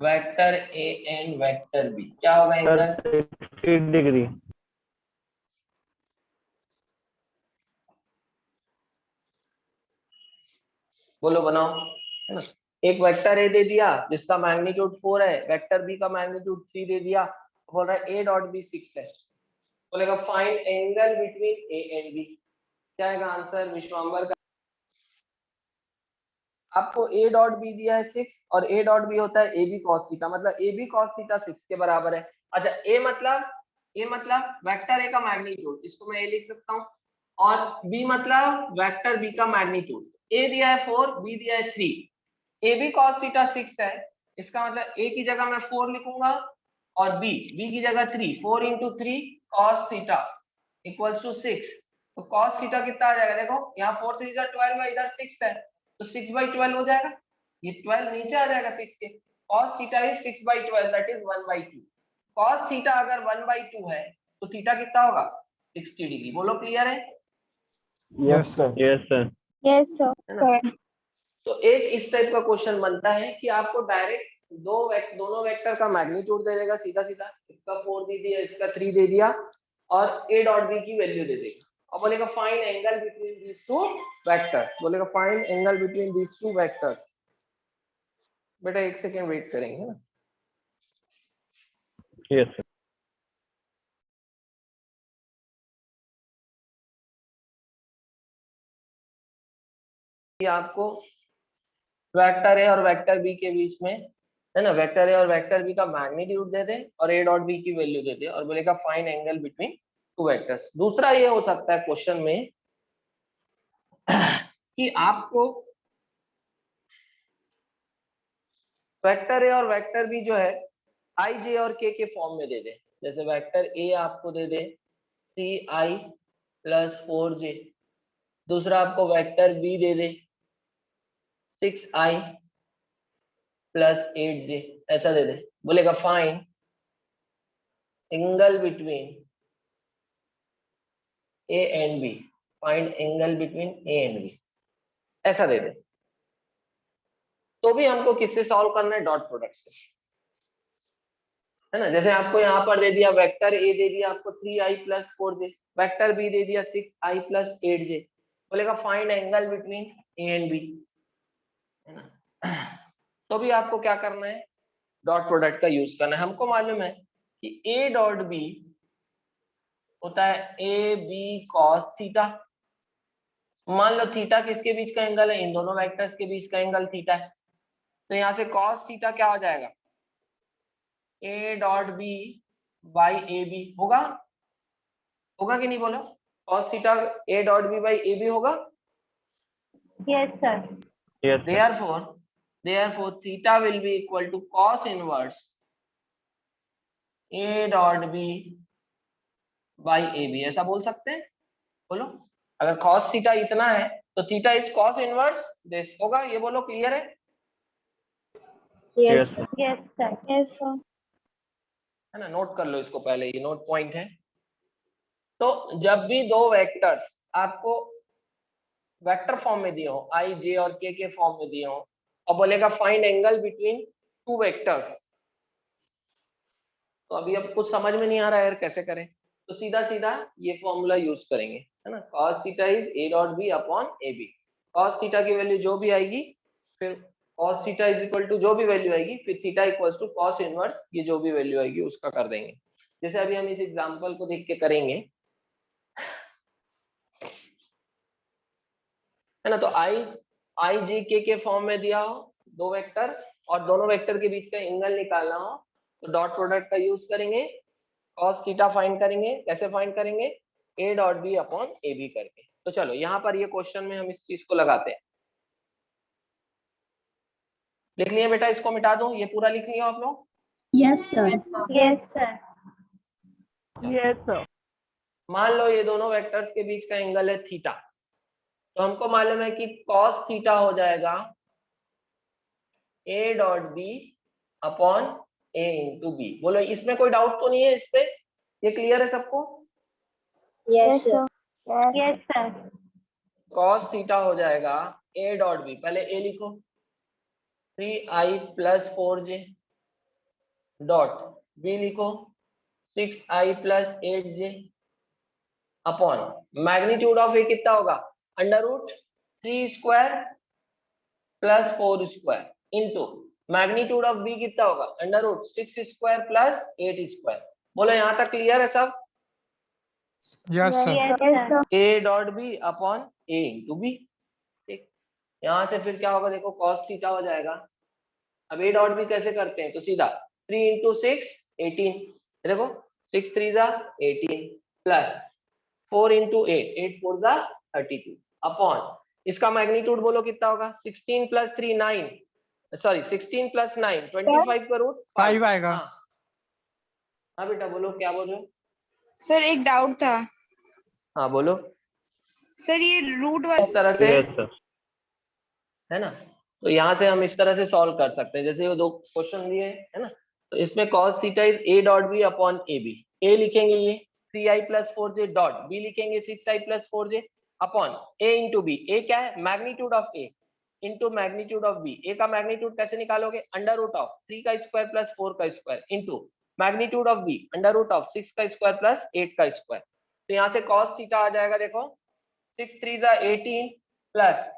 vector A and vector b, क्या होगा Sir, एंगल, 60 degree. बोलो बनाओ, है ना। एक वेक्टर ए दे दिया जिसका मैग्नीट्यूड 4 है, वेक्टर बी का मैग्नीट्यूड 3 दे दिया, बोल रहा है ए डॉट बी 6 है, बोलेगा find angle between A and B. क्या आएगा आंसर विश्वाम्बर का? आपको ए डॉट बी दिया है 6 और ए डॉट बी होता है ए बी कॉस थीटा, मतलब ए बी कॉस थीटा 6 के बराबर है। अच्छा ए मतलब वेक्टर ए का मैग्नीट्यूड, इसको मैं ए लिख सकता हूँ, और बी मतलब वेक्टर बी का मैग्नीट्यूड। ए दिया है 4, बी दिया है 3, ए बी कॉस थीटा 6 है, इसका मतलब ए की जगह मैं 4 लिखूंगा और बी की जगह 3, 4 into 3 cos theta equals to 6। तो कॉस थीटा कितना आ जाएगा, देखो यहाँ 4 3 12 है, इधर 6 है, तो 6/12 हो जाएगा, ये 12 नीचे आ जाएगा 6 के। cos theta is 6/12 that is 1/2। cos theta अगर 1/2 है तो थीटा कितना होगा 60 डिग्री। बोलो क्लियर है? Yes, sir. Yes, sir. Yes, sir. है ना। तो एक इस टाइप का क्वेश्चन बनता है कि आपको डायरेक्ट दोनों वेक्टर का मैग्नीट्यूड दे देगा सीधा सीधा, इसका 4 दे दिया, इसका 3 दे दिया, और ए डॉट बी की वैल्यू दे देगा, और बोलेगा find angle between these two vectors. बोलेगा find angle between these two vectors. बेटा एक सेकेंड वेट करेंगे ना। Yes, sir. कि आपको वेक्टर ए और वेक्टर बी के बीच में, है ना, वेक्टर ए और वेक्टर बी का मैग्नीट्यूड दे दे और ए डॉट बी की वैल्यू दे दे और बोलेगा find angle between two vectors. दूसरा ये हो सकता है क्वेश्चन में कि आपको वेक्टर ए और वेक्टर बी जो है आई जे और के फॉर्म में दे दे। जैसे वेक्टर ए आपको दे दे 3i + 4j, दूसरा आपको वेक्टर बी दे दे 6i + 8j, ऐसा दे दे, बोलेगा find angle between A and B, find angle between A and B, ऐसा दे दे। तो भी हमको किससे सॉल्व करना है, डॉट प्रोडक्ट से, है ना। जैसे आपको यहाँ पर दे दिया वेक्टर ए दे दिया आपको 3i + 4j, वेक्टर बी दे दिया 6i + 8j, बोलेगा find angle between A and B, है ना। तो भी आपको क्या करना है, डॉट प्रोडक्ट का यूज करना है। हमको मालूम है कि ए डॉट बी होता है ए बी कॉस थीटा। मान लो थीटा किसके बीच का एंगल है, इन दोनों वेक्टर्स के बीच का एंगल थीटा है, तो यहाँ से कॉस थीटा क्या हो जाएगा, A dot B by A B होगा कि नहीं, बोलो। Cos theta A dot B by A B होगा। Yes, sir. Yes, sir. therefore theta will be equal to cos inverse a dot b by ab, ऐसा बोल सकते हैं। बोलो अगर cos थीटा इतना है तो theta is cos inverse this होगा, ये बोलो क्लियर है? Yes, Yes. sir. Yes, sir. Yes, sir. है ना, नोट कर लो इसको पहले, ये नोट पॉइंट है। तो जब भी दो वेक्टर्स आपको वेक्टर फॉर्म में दिए हो, आई जे और के फॉर्म में दिए हो, और बोलेगा find angle between two vectors, तो अभी अब कुछ समझ में नहीं आ रहा है यार कैसे करें, तो सीधा सीधा ये फॉर्मूला यूज करेंगे, है ना। cos theta is A dot B upon A B. cos theta की वैल्यू जो भी आएगी, फिर cos theta is equal to जो भी वैल्यू आएगी, फिर theta equals to cos inverse, ये जो भी वैल्यू आएगी उसका कर देंगे। जैसे अभी हम इस एग्जांपल को देख के करेंगे, है ना। तो आई जे के फॉर्म में दिया हो दो वेक्टर, और दोनों वेक्टर के बीच का एंगल निकालना हो, तो डॉट प्रोडक्ट का यूज करेंगे, cos थीटा फाइंड करेंगे। कैसे फाइंड करेंगे, a dot B upon A B करके। तो चलो यहाँ पर ये क्वेश्चन में हम इस चीज को लगाते हैं। लिख लिए बेटा, इसको मिटा दो, ये पूरा लिख लिया आप लोग। Yes, sir. Yes, sir. Yes, sir. मान लो ये दोनों वेक्टर्स के बीच का एंगल है थीटा, तो हमको मालूम है कि cos थीटा हो जाएगा a dot B upon a into B. बोलो इसमें कोई डाउट तो नहीं है, इस पे ये क्लियर है सबको? Yes, sir. Yes, sir. cos theta हो जाएगा a डॉट बी, पहले a लिखो 3i + 4j डॉट बी लिखो 6i + 8j upon magnitude of ए कितना होगा, √3² plus 4 square into magnitude of B कितना होगा under root 6 square plus 8 square. बोलो यहाँ तक क्लियर है सब? Yes, sir. Yes, sir. A dot B upon A into B. ठीक, यहाँ से फिर क्या होगा देखो cos थीटा हो जाएगा। अब ए डॉट बी कैसे करते हैं तो सीधा 3 इंटू 6 18, देखो 6 3 जा 18 प्लस 4 इंटू 8 8 4 जा 32 अपॉन इसका मैग्नीट्यूड बोलो कितना होगा 16 प्लस 3 9, सॉरी 16 प्लस 9 25 का रूट 5 आएगा। हाँ बेटा बोलो क्या बोल रहे हो? सर एक डाउट था हाँ बोलो। सर, ये रूट इस तरह से Yes, sir. है ना, तो यहाँ से हम इस तरह से सॉल्व कर सकते हैं जैसे वो दो क्वेश्चन दिए है ना। तो इसमें cos theta is a dot B upon A b. A लिखेंगे ये 3i plus 4j dot b लिखेंगे 6i plus 4j upon a into b. A क्या है magnitude of a into magnitude of b. A का magnitude कैसे निकालोगे under root of 3 का square plus 4 का square into magnitude of B under root of 6 का square plus 8 का square. तो यहाँ से cos थीटा आ जाएगा देखो 6 3 जा 18 प्लस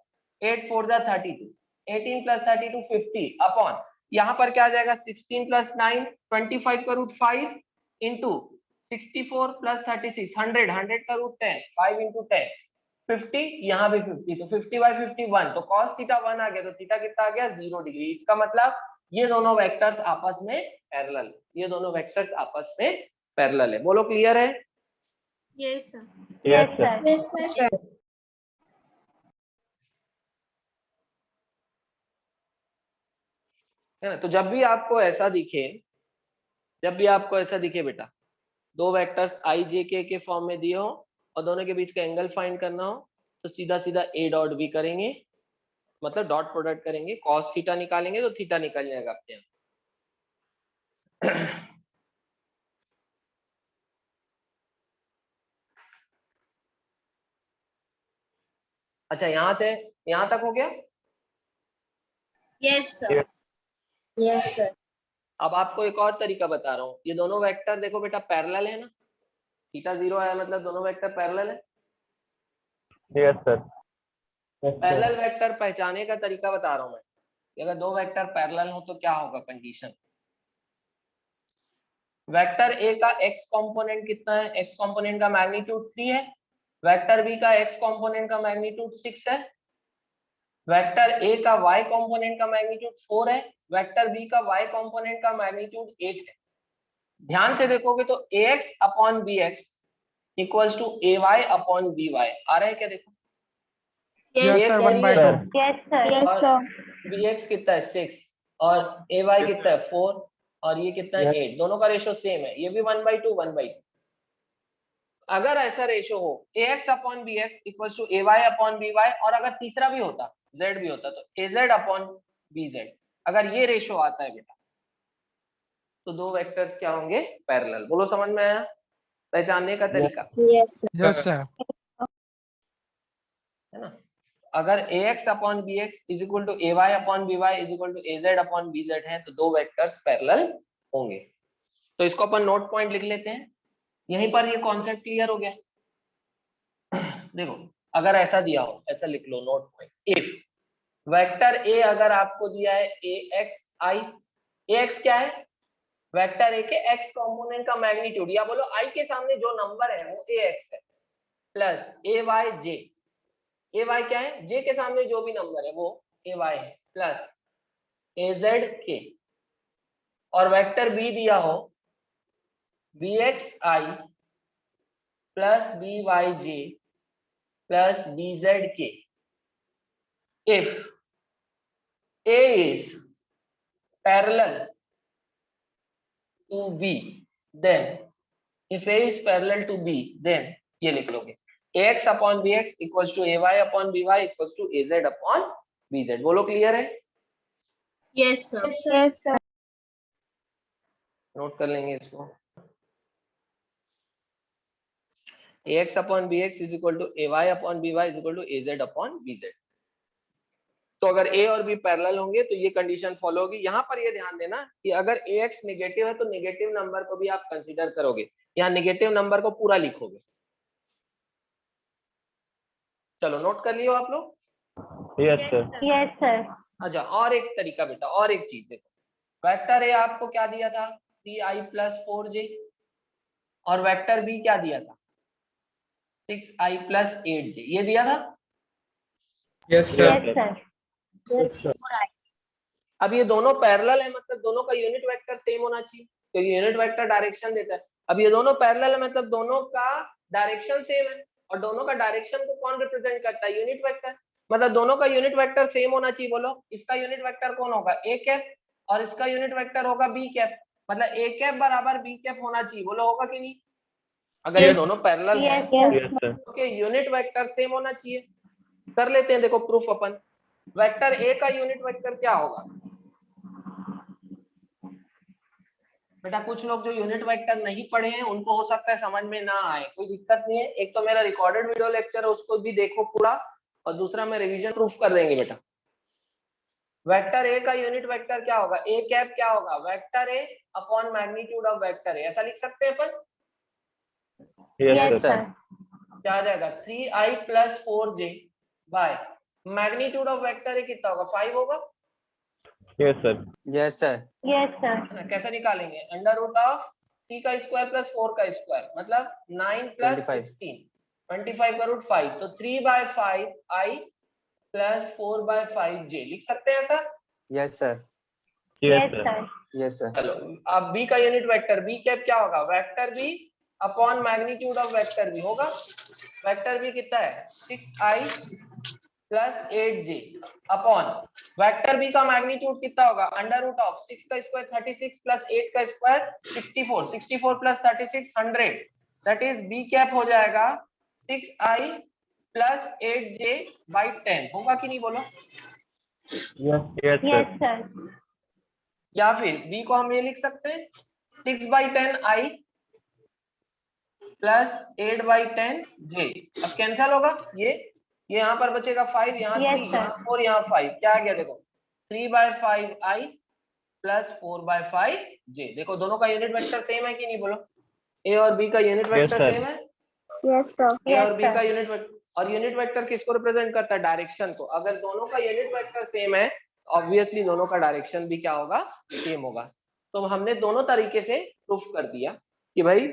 8 4 जा 32, 18 प्लस 32 50 अपॉन यहाँ पर क्या आ जाएगा 16 प्लस 9 25 का रूट 5 इंटू 64 प्लस 36 100 100 का रूट 10 5 इंटू 10 50, यहाँ भी 50 तो 50 बाई 51 तो cos थीटा 1 आ गया तो थीटा कितना आ गया 0 डिग्री। इसका मतलब ये दोनों वेक्टर्स आपस में पैरेलल, ये दोनों वेक्टर्स आपस में पैरेलल है। बोलो क्लियर है? Yes, sir. Yes, sir. Yes, sir. है ना। तो जब भी आपको ऐसा दिखे, जब भी आपको ऐसा दिखे बेटा दो वेक्टर्स आई जे के फॉर्म में दिए हो और दोनों के बीच का एंगल फाइंड करना हो तो सीधा सीधा ए डॉट बी करेंगे, मतलब डॉट प्रोडक्ट करेंगे, cos थीटा निकालेंगे तो थीटा निकल जाएगा अपने आप। अच्छा यहाँ से यहाँ तक हो गया। Yes, sir. Yes, sir. अब आपको एक और तरीका बता रहा हूँ, ये दोनों वेक्टर देखो बेटा पैरेलल है ना, थीटा 0 आया मतलब दोनों वेक्टर पैरेलल है। Yes, sir. Yes, sir. Parallel vector पहचाने का तरीका बता रहा हूँ मैं कि अगर दो वेक्टर पैरेलल हो तो क्या होगा कंडीशन। वेक्टर ए का x कंपोनेंट कितना है, x कंपोनेंट का मैग्नीट्यूड 3 है, वेक्टर बी का x कंपोनेंट का मैग्नीट्यूड 6 है, वेक्टर ए का y कंपोनेंट का मैग्नीट्यूड 4 है, वेक्टर बी का y कंपोनेंट का मैग्नीट्यूड 8 है। ध्यान से देखोगे तो ax upon bx equals to ay upon by आ रहा है क्या? देखो Yes, sir. 1 by 2. Yes, sir. Yes, और sir. bx कितना है 6 और ay कितना है 4 और ये कितना है 8, दोनों का रेशो सेम है, ये भी 1/2 1/2। अगर ऐसा रेशो हो ax upon bx equals to ay upon by और अगर तीसरा भी होता z भी होता तो az अपॉन bz, अगर ये रेशो आता है बेटा तो दो वेक्टर्स क्या होंगे पैरेलल। बोलो समझ में आया पहचानने का तरीका? Yes, sir. Yes, sir. है ना। अगर ax upon bx is equal to ay upon by is equal to az upon bz है तो दो वेक्टर्स पैरेलल होंगे। तो इसको अपन नोट पॉइंट लिख लेते हैं, यहीं पर ये कॉन्सेप्ट क्लियर हो गया। देखो अगर ऐसा दिया हो ऐसा लिख लो note point, if vector a अगर आपको दिया है axi, ax क्या है वेक्टर a के x कंपोनेंट का मैग्नीट्यूड, या बोलो i के सामने जो नंबर है वो ax है, प्लस ayj, ay क्या है j के सामने जो भी नंबर है वो ay है, प्लस azk, और वेक्टर b दिया हो bxi plus byj plus bzk। if a is parallel to b then if a is parallel to b then ये लिख लोगे ax upon bx equals to ay upon by equals to az upon bz। बोलो clear है? Yes, sir. Yes, sir. Note कर लेंगे इसको, ax upon bx is equal to ay upon by is equal to az upon bz। तो अगर a और b parallel होंगे तो ये कंडीशन फॉलो होगी। यहाँ पर ये ध्यान देना कि अगर ax नेगेटिव है तो नेगेटिव नंबर को भी आप कंसीडर करोगे, यहाँ नेगेटिव नंबर को पूरा लिखोगे। चलो नोट कर लियो आप लोग। Yes, sir. Yes, sir. अच्छा और एक तरीका बेटा, और एक चीज देखो, वेक्टर ए आपको क्या दिया था 3i प्लस 4j, और वेक्टर बी क्या दिया था 6i प्लस 8j, ये दिया था। Yes, sir. Yes, sir. Yes, sir. अब ये दोनों पैरेलल है, मतलब दोनों का यूनिट वेक्टर सेम होना चाहिए, क्योंकि यूनिट वेक्टर डायरेक्शन देता है। अब ये दोनों पैरेलल है, मतलब दोनों का डायरेक्शन सेम है, और दोनों का डायरेक्शन को कौन रिप्रेजेंट करता है यूनिट वेक्टर, मतलब दोनों का यूनिट वेक्टर सेम होना चाहिए। बोलो इसका यूनिट वेक्टर कौन होगा ए कैप, और इसका यूनिट वेक्टर होगा बी कैप, मतलब ए कैप बराबर बी कैप होना चाहिए। बोलो होगा कि नहीं, अगर ये दोनों पैरेलल है Yes, sir. तो यूनिट वेक्टर सेम होना चाहिए। कर लेते हैं, देखो प्रूफ अपन। वेक्टर ए का यूनिट वेक्टर क्या होगा बेटा, कुछ लोग जो यूनिट वेक्टर नहीं पढ़े हैं उनको हो सकता है समझ में ना आए, कोई दिक्कत नहीं है। एक तो मेरा रिकॉर्डेड वीडियो लेक्चर है, उसको भी देखो पूरा, और दूसरा मैं रिवीजन प्रूफ कर देंगे बेटा। वेक्टर ए का यूनिट वेक्टर क्या होगा, ए कैप क्या होगा, vector A upon magnitude of vector ए, ऐसा लिख सकते हैं अपन। Yes, sir. क्या आ जाएगा 3i plus 4j by magnitude of vector ए कितना होगा 5 होगा। Yes, sir. Yes, sir. है ना, कैसे निकालेंगे, अंडर रूट ऑफ 3 का स्क्वायर प्लस 4 का स्क्वायर, मतलब 9 प्लस 16, 25 का रूट 5, तो 3/5i प्लस 4/5j लिख सकते हैं sir. Yes, sir. Yes, sir. Yes, sir. चलो अब b का यूनिट वेक्टर b कैप क्या होगा, vector b upon magnitude of vector b होगा। वेक्टर b कितना है 6i plus 8j upon vector b का मैग्नीट्यूड कितना होगा, अंडर रूट ऑफ 6 का स्क्वायर 36 प्लस 8 का square 64, 64 plus 36 100, that is b cap हो जाएगा 6i प्लस 8j बाई 10, होगा कि नहीं बोलो। Yes, sir. या फिर b को हम ये लिख सकते हैं 6/10i प्लस 8/10j, अब कैंसिल होगा, ये यहाँ पर बचेगा 5, यहाँ 3, यहाँ 4, यहाँ 5, क्या आ गया देखो 3/5i प्लस 4/5j। देखो दोनों का यूनिट वेक्टर सेम है कि नहीं बोलो, ए और बी का यूनिट वेक्टर sir. सेम है, Yes, sir. ए और बी का यूनिट वेक्टर, और यूनिट वेक्टर किसको रिप्रेजेंट करता है डायरेक्शन को। अगर दोनों का यूनिट वेक्टर सेम है ऑब्वियसली दोनों का डायरेक्शन भी क्या होगा सेम होगा। तो हमने दोनों तरीके से प्रूफ कर दिया कि भाई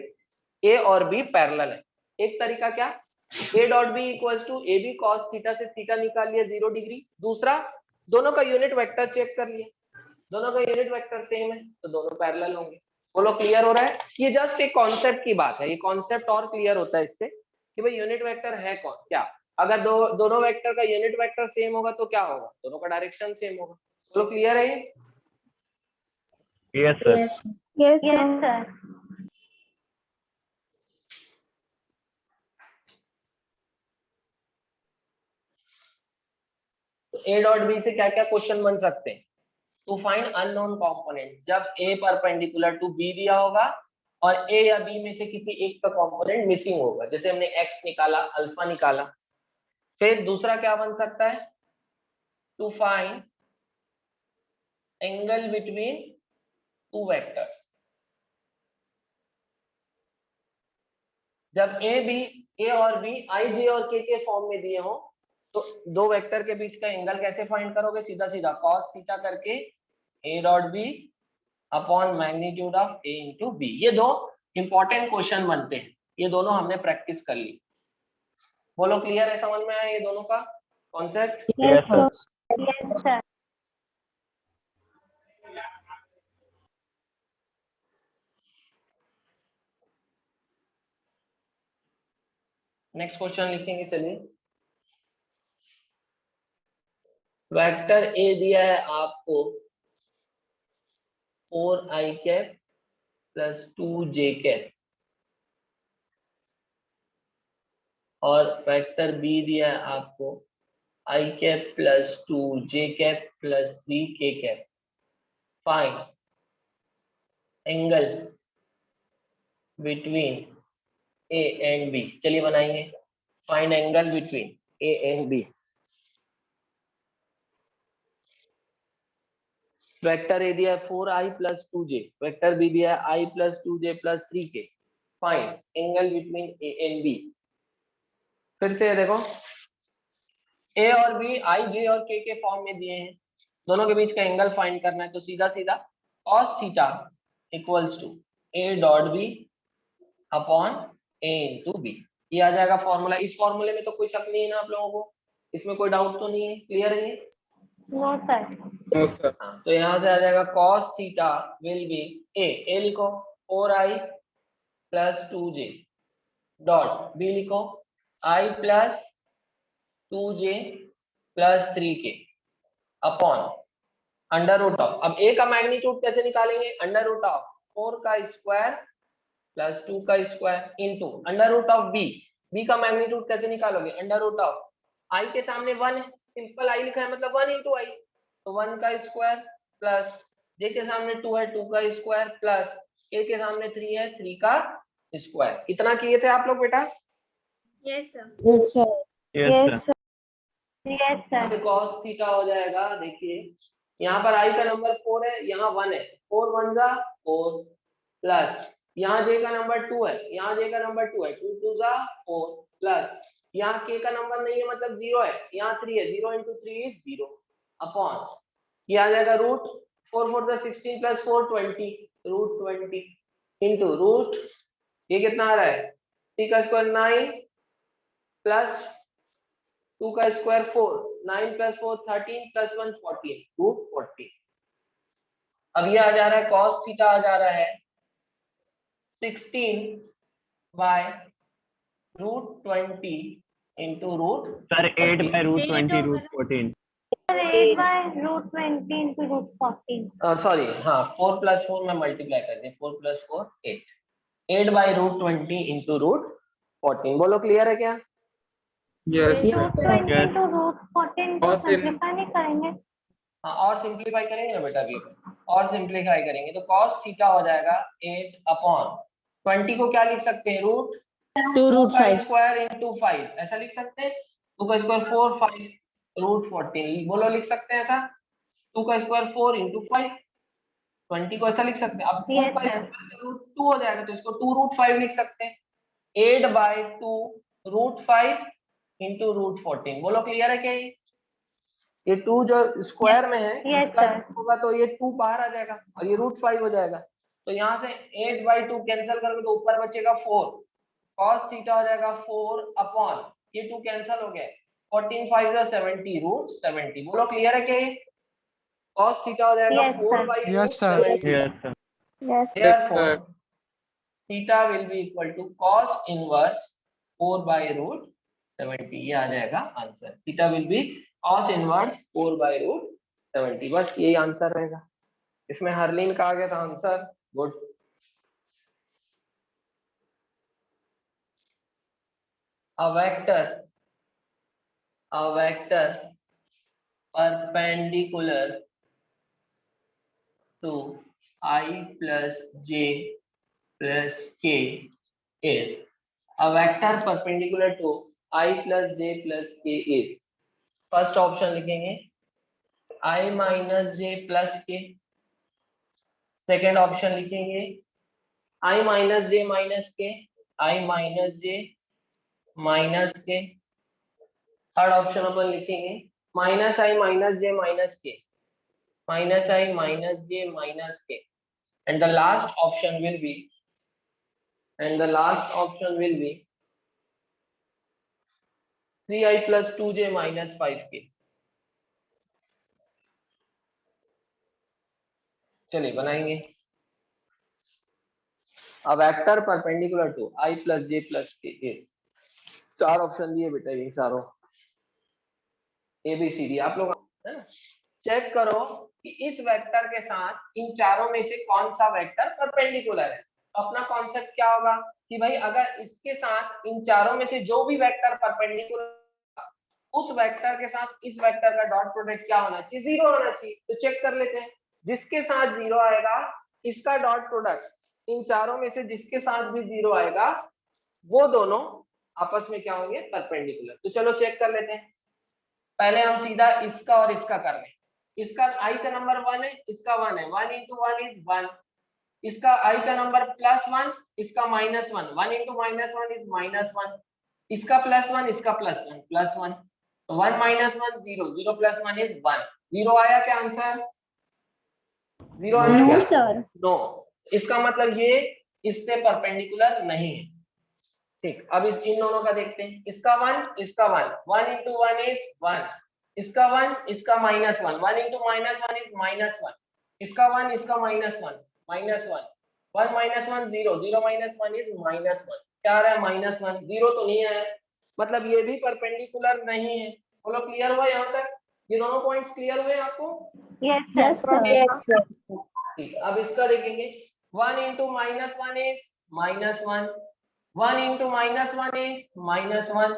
ए और बी पैरेलल है। एक तरीका क्या, A dot B equals to A B cos theta से थीटा निकाल लिया 0 डिग्री। दूसरा दोनों का यूनिट वेक्टर चेक कर लिया, दोनों का यूनिट वेक्टर सेम है तो दोनों पैरेलल होंगे। बोलो क्लियर हो रहा है, ये जस्ट एक कॉन्सेप्ट की बात है, ये कॉन्सेप्ट और क्लियर होता है इससे कि भाई यूनिट वेक्टर है कौन क्या। अगर दोनों वेक्टर का यूनिट वेक्टर सेम होगा तो क्या होगा, दोनों का डायरेक्शन सेम होगा। बोलो क्लियर है ये। Yes, sir. Yes, sir. तो ए डॉट बी से क्या क्या क्वेश्चन बन सकते हैं, टू फाइंड अननोन कंपोनेंट, जब ए परपेंडिकुलर टू बी दिया होगा और ए या बी में से किसी एक का कंपोनेंट मिसिंग होगा, जैसे हमने एक्स निकाला अल्फा निकाला। फिर दूसरा क्या बन सकता है, to find angle between two vectors, जब ए और बी आई जे और के फॉर्म में दिए हो तो दो वेक्टर के बीच का एंगल कैसे फाइंड करोगे, सीधा सीधा कॉस थीटा करके A dot B upon magnitude of A into B. ये दो इंपॉर्टेंट क्वेश्चन बनते हैं, ये दोनों हमने प्रैक्टिस कर ली। बोलो क्लियर है, समझ में आया ये दोनों का concept. Yes, sir. Yes, sir. Next question लिखेंगे, चलिए। वेक्टर ए दिया है आपको 4i cap plus 2j cap, और वेक्टर बी दिया है आपको i cap plus 2j cap plus 3k cap. Find angle between A and B, चलिए बनाएंगे। Find angle between A and B. Vector A दिया है 4i plus 2j, vector B दिया है i plus 2j plus 3k। Find angle between A and B. फिर से देखो ए और बी आई जे और के फॉर्म में दिए हैं, दोनों के बीच का एंगल फाइंड करना है, तो सीधा सीधा cos theta equals to a dot B upon a into B, ये आ जाएगा फॉर्मूला। इस फॉर्मूले में तो कोई शक नहीं है ना आप लोगों को, इसमें कोई डाउट तो नहीं है, क्लियर है ये? No sir. No, sir. हाँ, तो यहाँ से आ जाएगा cos theta will be a लिखो 4i plus 2j dot b लिखो i plus 2j plus 3k upon under root of, अब a का मैग्नीट्यूड कैसे निकालेंगे, अंडर रूट ऑफ 4 का स्क्वायर प्लस 2 का square into under root of b का magnitude कैसे निकालोगे, अंडर रूट ऑफ i के सामने 1 है, सिंपल i लिखा है मतलब 1 इंटू i, तो 1 का स्क्वायर प्लस j के सामने 2 है 2 का स्क्वायर प्लस k के सामने 3 है 3 का स्क्वायर। इतना किए थे आप लोग बेटा? Yes, sir. Yes, sir. Yes sir. Yes यहाँ सर। से cos थीटा हो जाएगा, देखिए यहाँ पर i का नंबर 4 है, यहाँ 1 है, 4 1 जा 4 प्लस यहाँ j का नंबर 2 है, यहाँ j का नंबर 2 है, 2 2 जा 4 प्लस यहाँ k का नंबर नहीं है मतलब 0 है, यहाँ 3 है, 0 इंटू 3 इज 0 अपॉन ये आ जाएगा रूट 4 4 जा 16 प्लस 4 20 रूट 20 इंटू रूट ये कितना आ रहा है 3 का स्क्वायर 9 प्लस 2 का स्क्वायर 4 9 प्लस 4 13 प्लस 1 14 रूट 40। अब ये आ जा रहा है cos थीटा आ जा रहा है 16 by root 20 into root Sir, 8 by root 20 root 14. Sir 8 by root 20 into root 14। Sorry हाँ 4 प्लस 4 में मल्टीप्लाई कर दें 4 plus 4 8 by root 20 into root 14। बोलो क्लियर है क्या? Yes, sir. Root 20 Yes. Into root 14 को और फिर- सिंपलीफाई नहीं करेंगे? हाँ और सिंप्लीफाई करेंगे ना बेटा, अभी और सिंप्लीफाई करेंगे तो cos थीटा हो जाएगा 8 अपॉन 20 को क्या लिख सकते हैं रूट 2 root का 5. स्क्वायर इंटू 5 ऐसा लिख सकते हैं, 2 का स्क्वायर 4 5 रूट 14 बोलो लिख सकते हैं ऐसा, 2 का स्क्वायर 4 इंटू 5 20 को ऐसा लिख सकते हैं। अब 2 Yes, का sir. स्क्वायर रूट 2 हो जाएगा तो इसको 2 रूट 5 लिख सकते हैं, 8 बाय 2 रूट 5 इंटू रूट 14। बोलो क्लियर है क्या? ये 2 जो स्क्वायर में है Yes, इसका sir. होगा तो ये 2 बाहर आ जाएगा और ये रूट 5 हो जाएगा, तो यहाँ से 8 बाई 2 कैंसिल करोगे तो ऊपर बचेगा 4, cos थीटा हो जाएगा 4 अपॉन ये 2 कैंसिल हो गए 14 5 जा 70 रूट 70। बोलो क्लियर है क्या? ये cos थीटा हो जाएगा Yes, 4 sir. By Yes, sir. Yes, sir. Yes therefore sir. Theta will be equal to cos inverse 4 by root 70। ये आ जाएगा answer, theta will be cos inverse 4 by root 70। बस यही आंसर रहेगा। इसमें हर्लिन का आ गया था answer, good. a vector perpendicular to I plus j plus k is a vector perpendicular to I plus j plus k is, first option लिखेंगे I minus j plus k, second option लिखेंगे I minus j minus k, I minus j minus k, third option अपन लिखेंगे minus i minus j minus k, minus i minus j minus k, and the last option will be, and the last option will be 3i plus 2j minus 5k। चलिए बनाएंगे। A vector perpendicular to I plus j plus k is, चार option दिए बेटा, ये चारों ABCD आप लोग है ना, चेक करो कि इस वेक्टर के साथ इन चारों में से कौन सा वेक्टर परपेंडिकुलर है। अपना कॉन्सेप्ट क्या होगा कि भाई अगर इसके साथ इन चारों में से जो भी वेक्टर परपेंडिकुलर, उस वेक्टर के साथ इस वेक्टर का डॉट प्रोडक्ट क्या होना चाहिए, जीरो होना चाहिए। तो चेक कर लेते हैं, जिसके साथ जीरो आएगा इसका डॉट प्रोडक्ट इन चारों में से जिसके साथ भी जीरो आएगा वो दोनों आपस में क्या होंगे, परपेंडिकुलर। तो चलो चेक कर लेते हैं। पहले हम सीधा इसका और इसका कर रहे हैं। इसका i का नंबर 1 है, इसका 1 है, 1 into 1 is 1, इसका i का नंबर +1, इसका -1, 1 into -1 is -1, इसका +1, इसका +1 +1, तो 1 माइनस 1 0, 0 प्लस 1 इज 1, 0 आया क्या आंसर? 0 आया क्या? Sir no. इसका मतलब ये इससे परपेंडिकुलर नहीं है। ठीक, अब इन दोनों का देखते हैं। इसका 1 इसका 1, 1 into 1 इज 1, इसका 1 इसका -1, 1 into -1 इज -1, इसका 1 इसका -1, -1, 1 minus 1 0, 0 minus 1 इज -1, क्या आ रहा है? -1, 0 तो नहीं आया, मतलब ये भी परपेंडिकुलर नहीं है। बोलो क्लियर हुआ यहाँ तक? ये दोनों पॉइंट्स क्लियर हुए आपको? यस सर ठीक, अब इसका देखेंगे। 1 into -1 is -1, 1 into -1 is -1,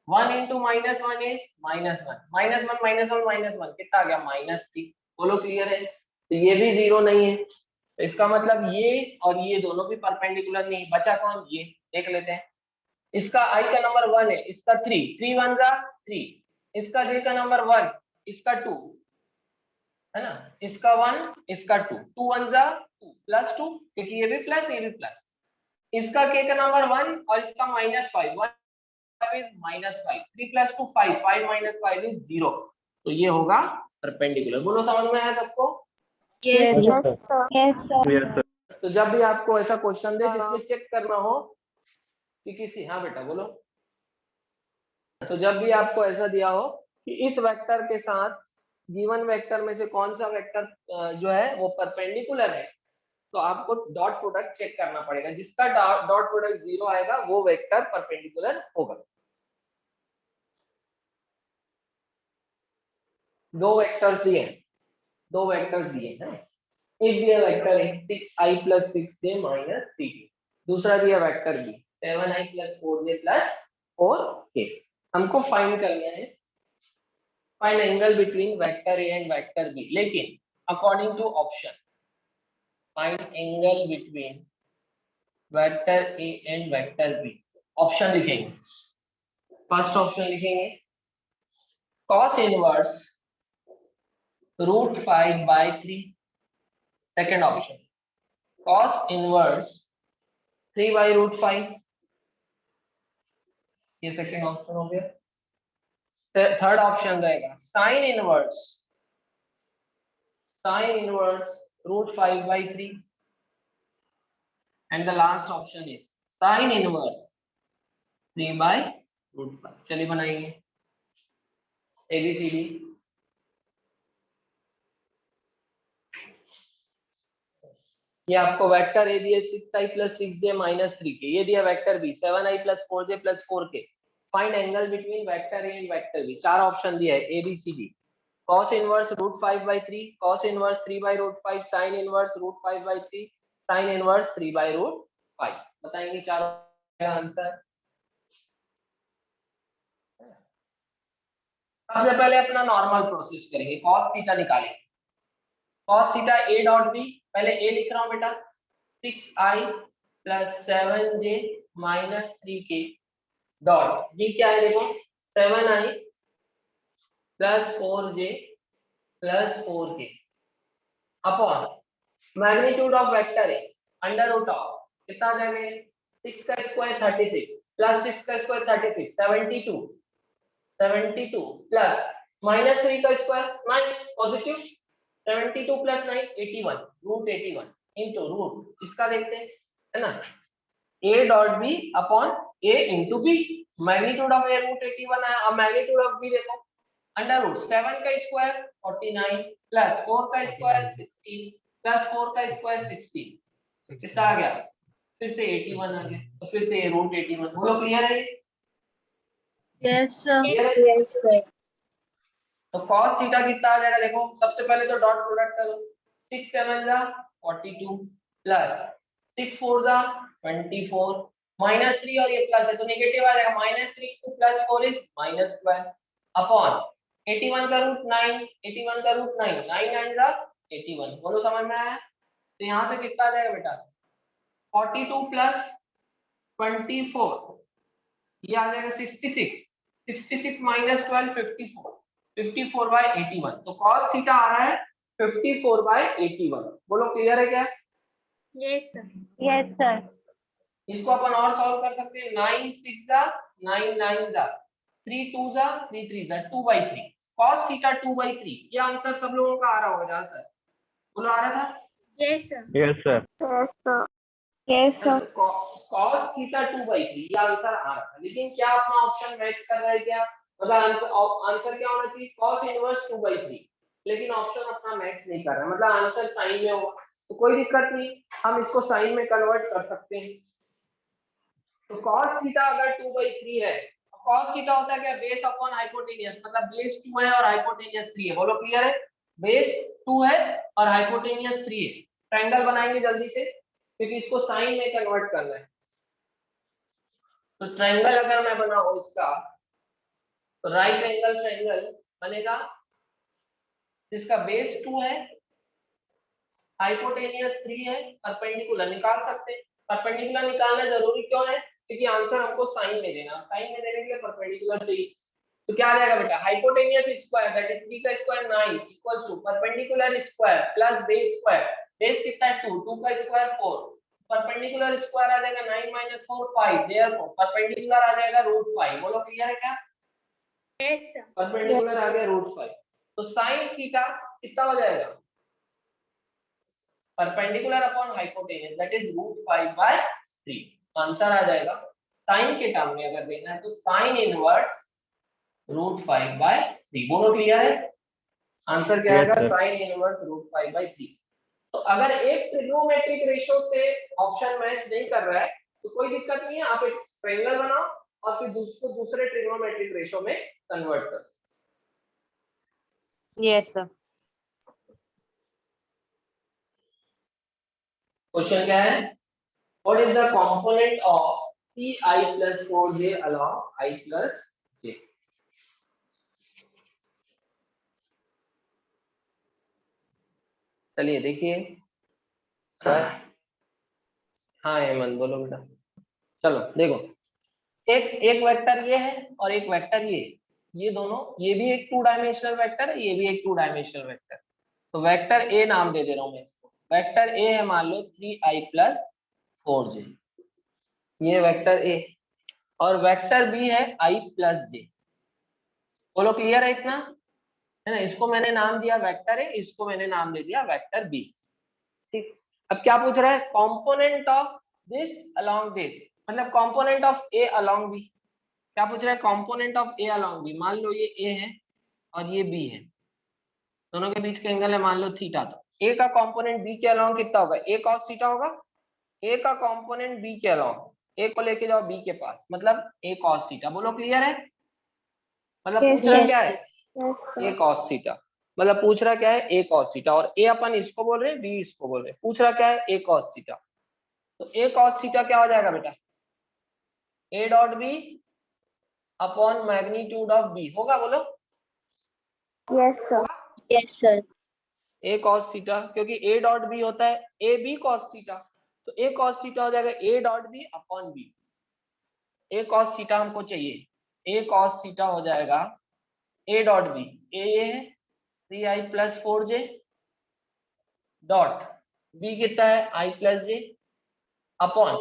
1 into -1 is -1, -1 कितना आ गया? -3। बोलो क्लियर है? तो ये भी 0 नहीं है, तो इसका मतलब ये और ये दोनों भी परपेंडिकुलर नहीं। बचा कौन? ये देख लेते हैं। इसका i का नंबर 1 है, इसका 3, 3 1 जा 3, इसका j का नंबर 1, इसका 2 है ना, इसका 1 इसका 2, 2 1 जा 2 +2, क्योंकि ये भी प्लस ये भी प्लस। इसका k का नंबर 1 और इसका -5, 1 is -5, 3 + 2 5, 5 - 5 is 0, तो ये होगा परपेंडिकुलर। बोलो समझ में आया सबको? Yes. Yes sir Yes, sir. तो जब भी आपको ऐसा क्वेश्चन दे जिसमें चेक करना हो कि किसी, हाँ बेटा बोलो, तो जब भी आपको ऐसा दिया हो कि इस वेक्टर के साथ गिवन वेक्टर में से कौन सा वेक्टर जो है वो परपेंडिकुलर है, तो आपको डॉट प्रोडक्ट चेक करना पड़ेगा। जिसका डॉट प्रोडक्ट 0 आएगा वो वेक्टर परपेंडिकुलर होगा। दो वेक्टर्स दिए हैं, दो वेक्टर्स दिए हैं। एक दिया वेक्टर है 6i + 6j - 3k, दूसरा दिया vector b 7i + 4j + 4k। हमको फाइंड करना है find angle between vector a and vector b, लेकिन according to option find angle between vector a and vector b। Option लिखेंगे, फर्स्ट ऑप्शन लिखेंगे cos inverse √5/3, second option cos inverse 3/√5, ये second option हो गया। Third option रहेगा sin inverse √5/3, and the last option is sin inverse 3/√5। चलिए बनाएंगे ABCD। ये आपको वेक्टर ए दिया 6i + 6j - 3k, ये दिया vector B 7i + 4j + 4k। Find angle between vector A and vector B. चार ऑप्शन दिया है ABCD। cos inverse √5/3, cos inverse 3/√5, sin inverse √5/3, sin inverse 3/√5। बताएंगे चारों का आंसर। सबसे पहले अपना नॉर्मल प्रोसेस करेंगे, cos थीटा निकालेंगे। cos theta a dot b, पहले a लिख रहा हूं बेटा 6i + 7j - 3k dot b क्या है देखो 7i + 4j + 4k upon magnitude of vector ए √, कितना आ जाएगा? 6 का स्क्वायर 36 + 6 का स्क्वायर 36 72 प्लस -3 का स्क्वायर 9 पॉजिटिव 72 + 9 81 √81 इनटू रूट इसका देखते हैं, है ना, a dot b upon a into b। Magnitude of a √81 है, अब मैग्नीट्यूड ऑफ b देखो √7 का स्क्वायर 49 प्लस 4 का स्क्वायर 16 प्लस 4 का स्क्वायर 16, कितना आ गया? फिर से 81 आ गया, तो फिर से √81। बोलो क्लियर है? Yes, sir. Yes, sir. तो cos थीटा कितना आ जाएगा देखो, सबसे पहले तो डॉट प्रोडक्ट करो 6 7 जा 42 प्लस 6 4 जा 24 -3 और ये प्लस है तो नेगेटिव आ जाएगा -3 + 4 इज -12 अपॉन 81 का √9, 81 का √9, 9 9 जा 81। बोलो समझ में आया? तो यहाँ से कितना आ जाएगा बेटा 42 + 24, ये आ जाएगा 66, 66 - 12 54, 54/81। तो cos थीटा आ रहा है 54/81। बोलो क्लियर है क्या? Yes, sir. यस सर इसको अपन और सॉल्व कर सकते हैं 9 6 जा 9 9 जा 3 2 जा 3 3 जा 2/3 cos थीटा 2/3 ये आंसर सब लोगों का आ रहा होगा ज्यादातर। बोलो आ रहा था? Yes, sir. Yes, sir. Yes, sir. Yes, sir. cos theta 2/3 ये आंसर आ रहा था, लेकिन क्या अपना ऑप्शन मैच कर रहा है क्या? मतलब आंसर क्या होना चाहिए? cos इनवर्स 2/3, लेकिन ऑप्शन अपना मैच नहीं कर रहा, मतलब आंसर साइन में होगा, तो कोई दिक्कत नहीं, हम इसको साइन में कन्वर्ट कर सकते हैं। तो cos थीटा अगर 2/3 है, cos थीटा होता है क्या? बेस अपॉन हाइपोटेनियस, मतलब बेस 2 है और हाइपोटेनियस 3 है। बोलो क्लियर है? बेस 2 है और हाइपोटेनियस 3 है। ट्रायंगल बनाएंगे जल्दी से, क्योंकि इसको साइन में कन्वर्ट करना है। तो ट्रायंगल अगर मैं बनाऊं इसका, तो राइट एंगल ट्रायंगल बनेगा जिसका बेस 2 है, हाइपोटेनियस 3 है, परपेंडिकुलर निकाल सकते हैं। परपेंडिकुलर निकालना जरूरी क्यों है? क्योंकि आंसर हमको साइन में देना, साइन में देने के लिए परपेंडिकुलर चाहिए। तो क्या आ जाएगा बेटा? हाइपोटेनियस स्क्वायर दैट इज 3 का square 9 equals to perpendicular square plus base square. Base कितना है? 2, 2 का स्क्वायर 4, परपेंडिकुलर स्क्वायर आ जाएगा 9 - 4 5, देयरफॉर परपेंडिकुलर आ जाएगा √5। बोलो क्लियर है क्या? Yes, sir. परपेंडिकुलर आ गया √5। तो sin थीटा कितना हो जाएगा? Perpendicular upon hypotenuse that is √5/3। Answer आ जाएगा sin के टर्म में अगर देना है तो sin इनवर्स √5/3। बोलो क्लियर है? आंसर क्या Yes, आएगा? sir. sin inverse √5/3। तो अगर एक ट्रिग्नोमेट्रिक रेशियो से ऑप्शन मैच नहीं कर रहा है तो कोई दिक्कत नहीं है, आप एक ट्रायंगल बनाओ और फिर दूसरे ट्रिग्नोमेट्रिक रेशियो में कन्वर्ट करो। Yes, sir. क्वेश्चन क्या है? What is the component of 3i plus 4j along I plus j? चलिए देखिए सर। हाँ हेमंत बोलो बेटा। चलो देखो, एक वेक्टर ये है और एक वेक्टर ये दोनों, ये भी एक 2 डायमेंशनल वेक्टर है, ये भी एक 2 डायमेंशनल वेक्टर। तो वेक्टर ए नाम दे दे रहा हूं मैं इसको। वेक्टर ए है मान लो 3i plus 4j, ये वेक्टर ए, और वेक्टर बी है i plus j। बोलो क्लियर है इतना? है ना? इसको मैंने नाम दिया वेक्टर ए, इसको मैंने नाम दे दिया वेक्टर बी। ठीक, अब क्या पूछ रहा है? Component of this along this, मतलब component of a along b. क्या पूछ रहा है? Component of a along b. मान लो ये ए है और ये बी है, दोनों के बीच का एंगल है मान लो थीटा। तो ए का कंपोनेंट बी के अलोंग कितना होगा? ए cos थीटा होगा। ए का कंपोनेंट बी के अलोंग, ए को लेके जाओ बी के पास, मतलब ए cos थीटा। बोलो क्लियर है? मतलब Yes, पूछ रहा yes, क्या है? Yes, ए sir. cos थीटा, मतलब पूछ रहा क्या है? ए cos थीटा, और ए अपन इसको बोल रहे हैं, बी इसको बोल रहे हैं। पूछ रहा क्या है? A cos theta. तो ए cos थीटा क्या हो जाएगा बेटा? A dot B upon magnitude of B होगा। बोलो Yes, sir. होगा Yes, sir. A cos theta, क्योंकि ए डॉट बी होता है ए बी cos थीटा, तो ए cos थीटा हो जाएगा A dot B upon B. A cos theta हमको चाहिए, ए cos थीटा हो जाएगा ए डॉट बी, ए ये है 3i plus 4j dot B कितना है? i plus j upon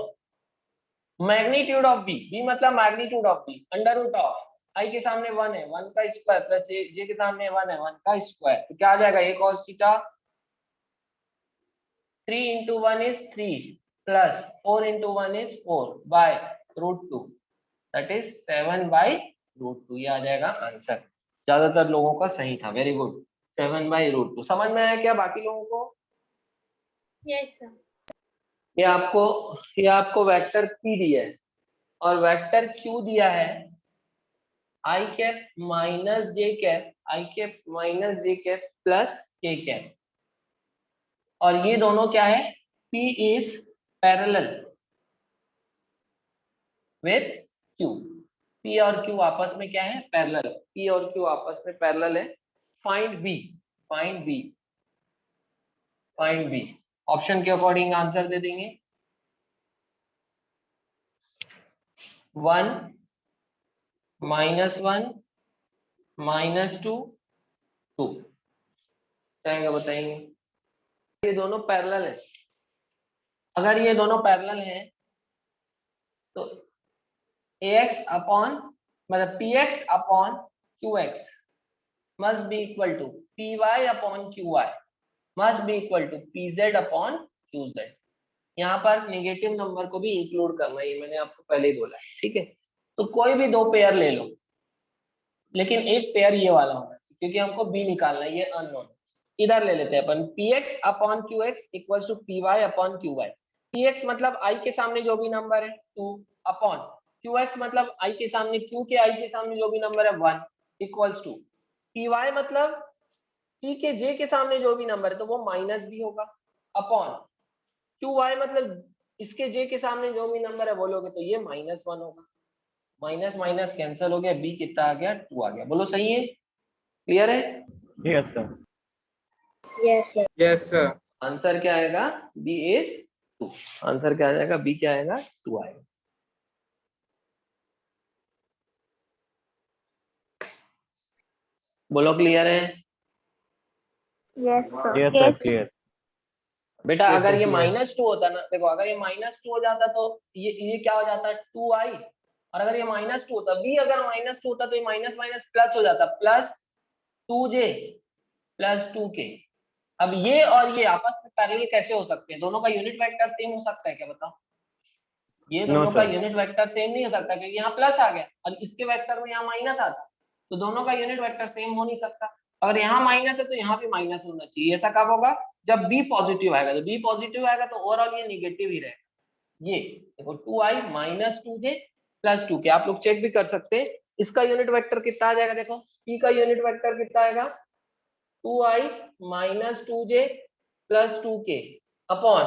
magnitude of b, b मतलब magnitude of B, under root of i के सामने 1 है, 1 का स्क्वायर प्लस जे के सामने 1 है, 1 का स्क्वायर। तो क्या आ जाएगा? ए cos theta 3 into 1 is 3 plus 4 into 1 is 4 by √2, that is 7/√2। ये आ जाएगा आंसर। ज्यादातर लोगों का सही था, वेरी गुड। 7/√2 समझ में आया क्या बाकी लोगों को? Yes, sir. ये आपको वेक्टर p दिया है और वेक्टर q दिया है i cap minus j cap, i cap minus j cap plus k cap, और ये दोनों क्या है? p is parallel with q। p और q आपस में क्या है? पैरेलल। p और q आपस में पैरेलल है। Find b, find b, find b। Option के अकॉर्डिंग आंसर दे देंगे। 1 -1 -2 2 क्या बताएंगे? ये दोनों पैरेलल है। अगर ये दोनों पैरेलल हैं तो ax अपॉन मतलब px upon qx must be equal to py upon qy must be equal to pz upon qz। यहाँ पर नेगेटिव नंबर को भी इंक्लूड करना है, ये मैंने आपको पहले ही बोला है, ठीक है। तो कोई भी दो पेयर ले लो, लेकिन एक पेयर ये वाला होना चाहिए, क्योंकि हमको बी निकालना है, ये अननोन। इधर ले लेते हैं अपन, px upon qx equals to py upon qy। px मतलब i के सामने जो भी नंबर है 2 अपॉन qx मतलब i के सामने q के i के सामने जो भी नंबर है 1 इक्वल्स टू py मतलब p के j के सामने जो भी नंबर है तो वो माइनस भी होगा अपॉन qy मतलब इसके j के सामने जो भी नंबर है बोलोगे तो ये -1 होगा। माइनस माइनस कैंसिल हो गया, b कितना आ गया 2 आ गया। बोलो सही है, क्लियर है? Yes, sir. Yes, sir. Yes, sir. Answer क्या आएगा? b is 2। आंसर क्या आ जाएगा? b क्या आएगा? 2 आएगा। बोलो क्लियर है? Yes, sir. Yes, sir. Clear. बेटा Yes, अगर sir, ये clear. -2 होता ना, देखो अगर ये -2 हो जाता तो ये क्या हो जाता 2i, और अगर ये -2 होता, b अगर -2 होता तो ये माइनस माइनस प्लस हो जाता, प्लस 2j प्लस 2k। अब ये और ये आपस में पैरेलल कैसे हो सकते हैं? दोनों का यूनिट वेक्टर सेम हो सकता है क्या, बताओ? ये No, दोनों का sir. यूनिट वेक्टर सेम नहीं हो सकता, क्योंकि यहाँ प्लस आ गया और इसके वेक्टर में यहाँ माइनस आता, तो दोनों का यूनिट वेक्टर सेम हो नहीं सकता। अगर यहाँ माइनस है तो यहाँ भी माइनस होना चाहिए। ऐसा कब होगा? जब b पॉजिटिव आएगा। तो b पॉजिटिव आएगा तो ओवरऑल ये निगेटिव ही रहेगा। ये देखो 2i minus 2j plus 2k, आप लोग चेक भी कर सकते हैं। इसका यूनिट वेक्टर कितना आ जाएगा? देखो p का यूनिट वेक्टर कितना आएगा? 2i minus 2j plus 2k upon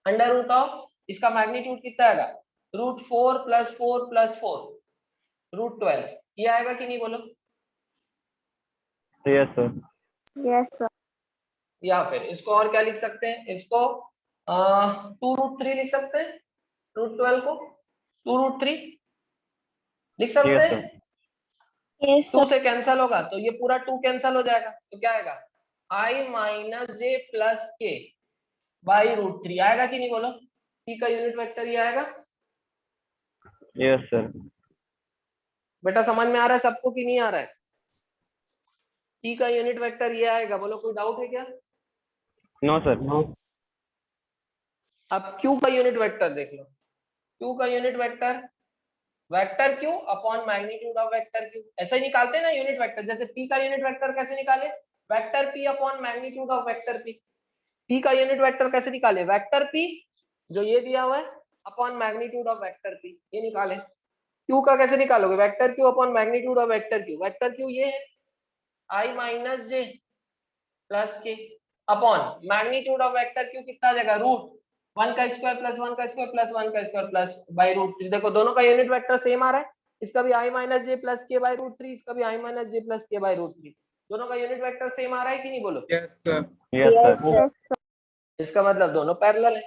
under root of, इसका मैग्नीट्यूड कितना आएगा? √4 + 4 + 4 √12। ये आएगा कि नहीं बोलो? Yes, sir. Yes, sir. या फिर इसको और क्या लिख सकते हैं? इसको 2√3 लिख सकते हैं। √12 को 2√3 लिख सकते Yes, हैं। sir. Yes, 2 sir. से कैंसिल होगा तो ये पूरा 2 कैंसिल हो जाएगा, तो क्या आएगा? i minus j plus k by √3 आएगा कि नहीं बोलो? p का यूनिट वेक्टर ये आएगा। Yes, sir. बेटा समझ में आ रहा है सबको कि नहीं आ रहा है? p का यूनिट वेक्टर ये आएगा। बोलो कोई डाउट है क्या? No, sir. No. अब q का यूनिट वेक्टर देख लो। q का unit vector vector q upon magnitude of vector q, ऐसे ही निकालते हैं ना यूनिट वेक्टर। जैसे p का यूनिट वेक्टर कैसे निकाले? Vector p upon magnitude of vector p। p का यूनिट वेक्टर कैसे निकाले? वेक्टर p जो ये दिया हुआ है upon magnitude of vector p, ये निकाले। q का कैसे निकालोगे? Vector q upon magnitude of vector q। Vector q ये है i minus j plus k upon magnitude of vector q कितना आ जाएगा? √1 का स्क्वायर प्लस 1 का स्क्वायर प्लस 1 का स्क्वायर प्लस बाई √3। देखो दोनों का यूनिट वेक्टर सेम आ रहा है। इसका भी i minus j plus k by √3, इसका भी i minus j plus k by √3। दोनों का यूनिट वेक्टर सेम आ रहा है कि नहीं बोलो? Yes, sir. Yes, Yes, sir. sir. Yes, sir. इसका मतलब दोनों पैरेलल है,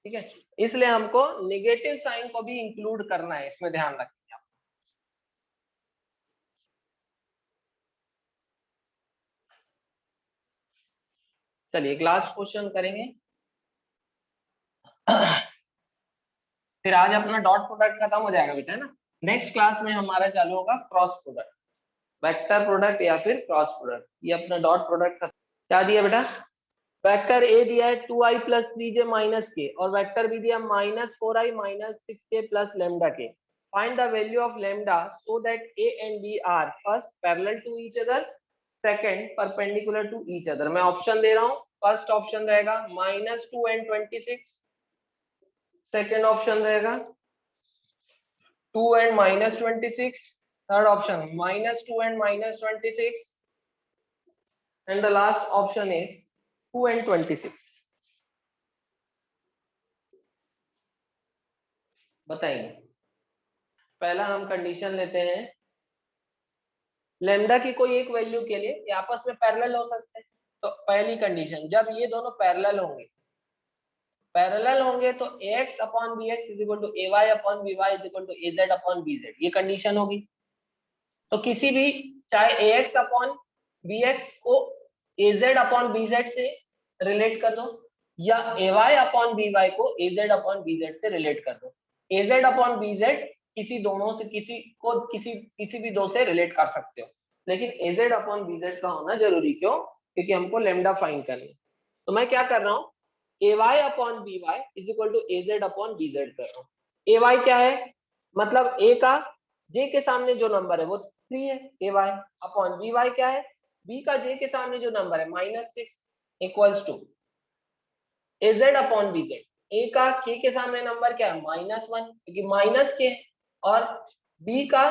ठीक है। इसलिए हमको नेगेटिव साइन को भी इंक्लूड करना है, इसमें ध्यान रखिए आप। चलिए एक लास्ट क्वेश्चन करेंगे, फिर आज अपना डॉट प्रोडक्ट खत्म हो जाएगा बेटा, है ना। नेक्स्ट क्लास में हमारा चालू होगा क्रॉस प्रोडक्ट, वेक्टर प्रोडक्ट या फिर क्रॉस प्रोडक्ट। ये अपना डॉट प्रोडक्ट का क्या दिया बेटा? वेक्टर ए दिया है 2i + 3j - k और वेक्टर बी दिया -4i - 6k + lambda k। Find the value of lambda so that a and b are first parallel to each other, second perpendicular to each other. मैं option दे रहा हूँ। First option रहेगा -2 and 26, second option रहेगा 2 and -26, third option -2 and -26, and the last option is 2 and 26। बताइए। पहला हम condition लेते हैं, लैम्डा की कोई एक वैल्यू के लिए ये आपस में पैरेलल हो सकते हैं। तो पहली कंडीशन, जब ये दोनों पैरेलल होंगे तो ax upon bx = ay upon by = az upon bz, ये कंडीशन होगी। तो किसी भी, चाहे ax अपॉन bx को az अपॉन bz से रिलेट कर दो या ay अपॉन by को az अपॉन bz से रिलेट कर दो। az अपॉन bz किसी दोनों से किसी भी दो से रिलेट कर सकते हो, लेकिन az अपॉन bz का होना जरूरी क्यों? क्योंकि हमको लेमडा फाइंड करना है। तो मैं क्या कर रहा हूँ, ay upon by is equal to az upon bz कर रहा हूँ। ay क्या है, मतलब a का j के सामने जो नंबर है वो 3 है, ay अपॉन by क्या है, b का j के सामने जो नंबर है -6 equals to az upon bz। a का k के सामने नंबर क्या है, -1 क्योंकि माइनस के, और b का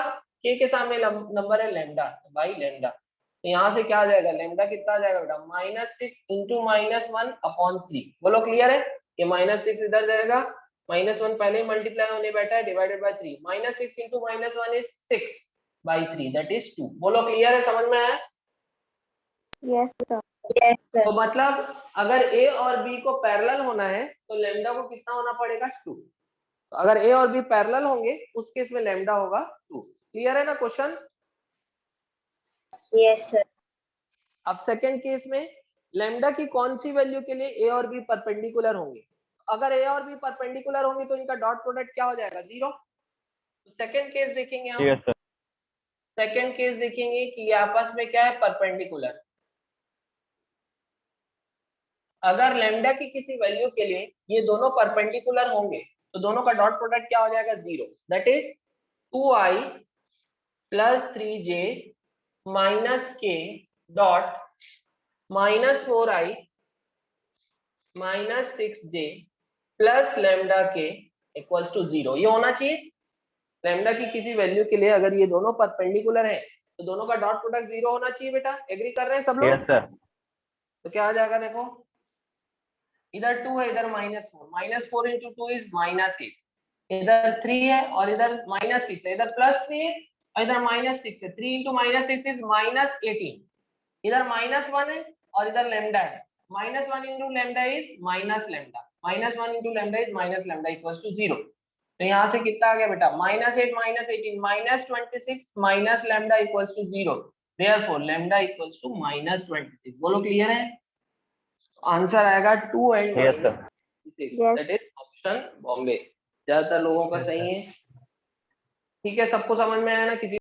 k के सामने नंबर है लैम्डा, बाई लैम्डा। तो यहाँ से क्या आ जाएगा, लैम्डा कितना आ जाएगा बेटा, -6 इंटू -1 अपॉन 3। बोलो क्लियर है, ये -6 इधर जाएगा, -1 पहले ही मल्टीप्लाई होने बैठा है, divided by 3, -6 into -1 is 6 by 3 that is 2। बोलो क्लियर है, समझ में आया? Yes, sir. Yes, sir. तो मतलब अगर a और b को पैरेलल होना है तो लैम्डा को कितना होना पड़ेगा, 2। तो अगर a और b पैरेलल होंगे उस केस में लैम्डा होगा 2। क्लियर है ना क्वेश्चन? Yes, sir. अब सेकंड केस में लैम्डा की कौन सी वैल्यू के लिए a और b परपेंडिकुलर होंगे? अगर a और b परपेंडिकुलर होंगे तो इनका डॉट प्रोडक्ट क्या हो जाएगा, 0। तो सेकंड केस देखेंगे हम, यस सर। सेकंड केस देखेंगे कि ये आपस में क्या है, परपेंडिकुलर। अगर लैम्डा की किसी वैल्यू के लिए ये दोनों परपेंडिकुलर होंगे तो दोनों का डॉट प्रोडक्ट क्या हो जाएगा, 0। That is 2i plus 3j minus k dot -4i minus 6j plus lambda k equals to 0। ये होना चाहिए। लैम्डा की किसी वैल्यू के लिए अगर ये दोनों परपेंडिकुलर है तो दोनों का डॉट प्रोडक्ट 0 होना चाहिए बेटा। एग्री कर रहे हैं सब लोग? Yes sir. तो क्या आ जाएगा, देखो इधर 2 है, इधर -4 इंटू 2 इज -8, इधर 3 है और इधर -6 है, इधर +3 है और इधर -6 है, 3 इंटू -6 इज -18, इधर -1 है और इधर लैम्डा है, -1 into lambda is minus lambda, -1 into lambda is minus lambda equals to 0। तो यहाँ से कितना आ गया बेटा, -8 -18 -26 minus lambda equals to 0, therefore lambda equals to -26। बोलो क्लियर है? आंसर आएगा 2 and yes sir. Yes. That is option Bombay. ज्यादातर लोगों का Yes, सही sir. है। ठीक है, सबको समझ में आया ना? किसी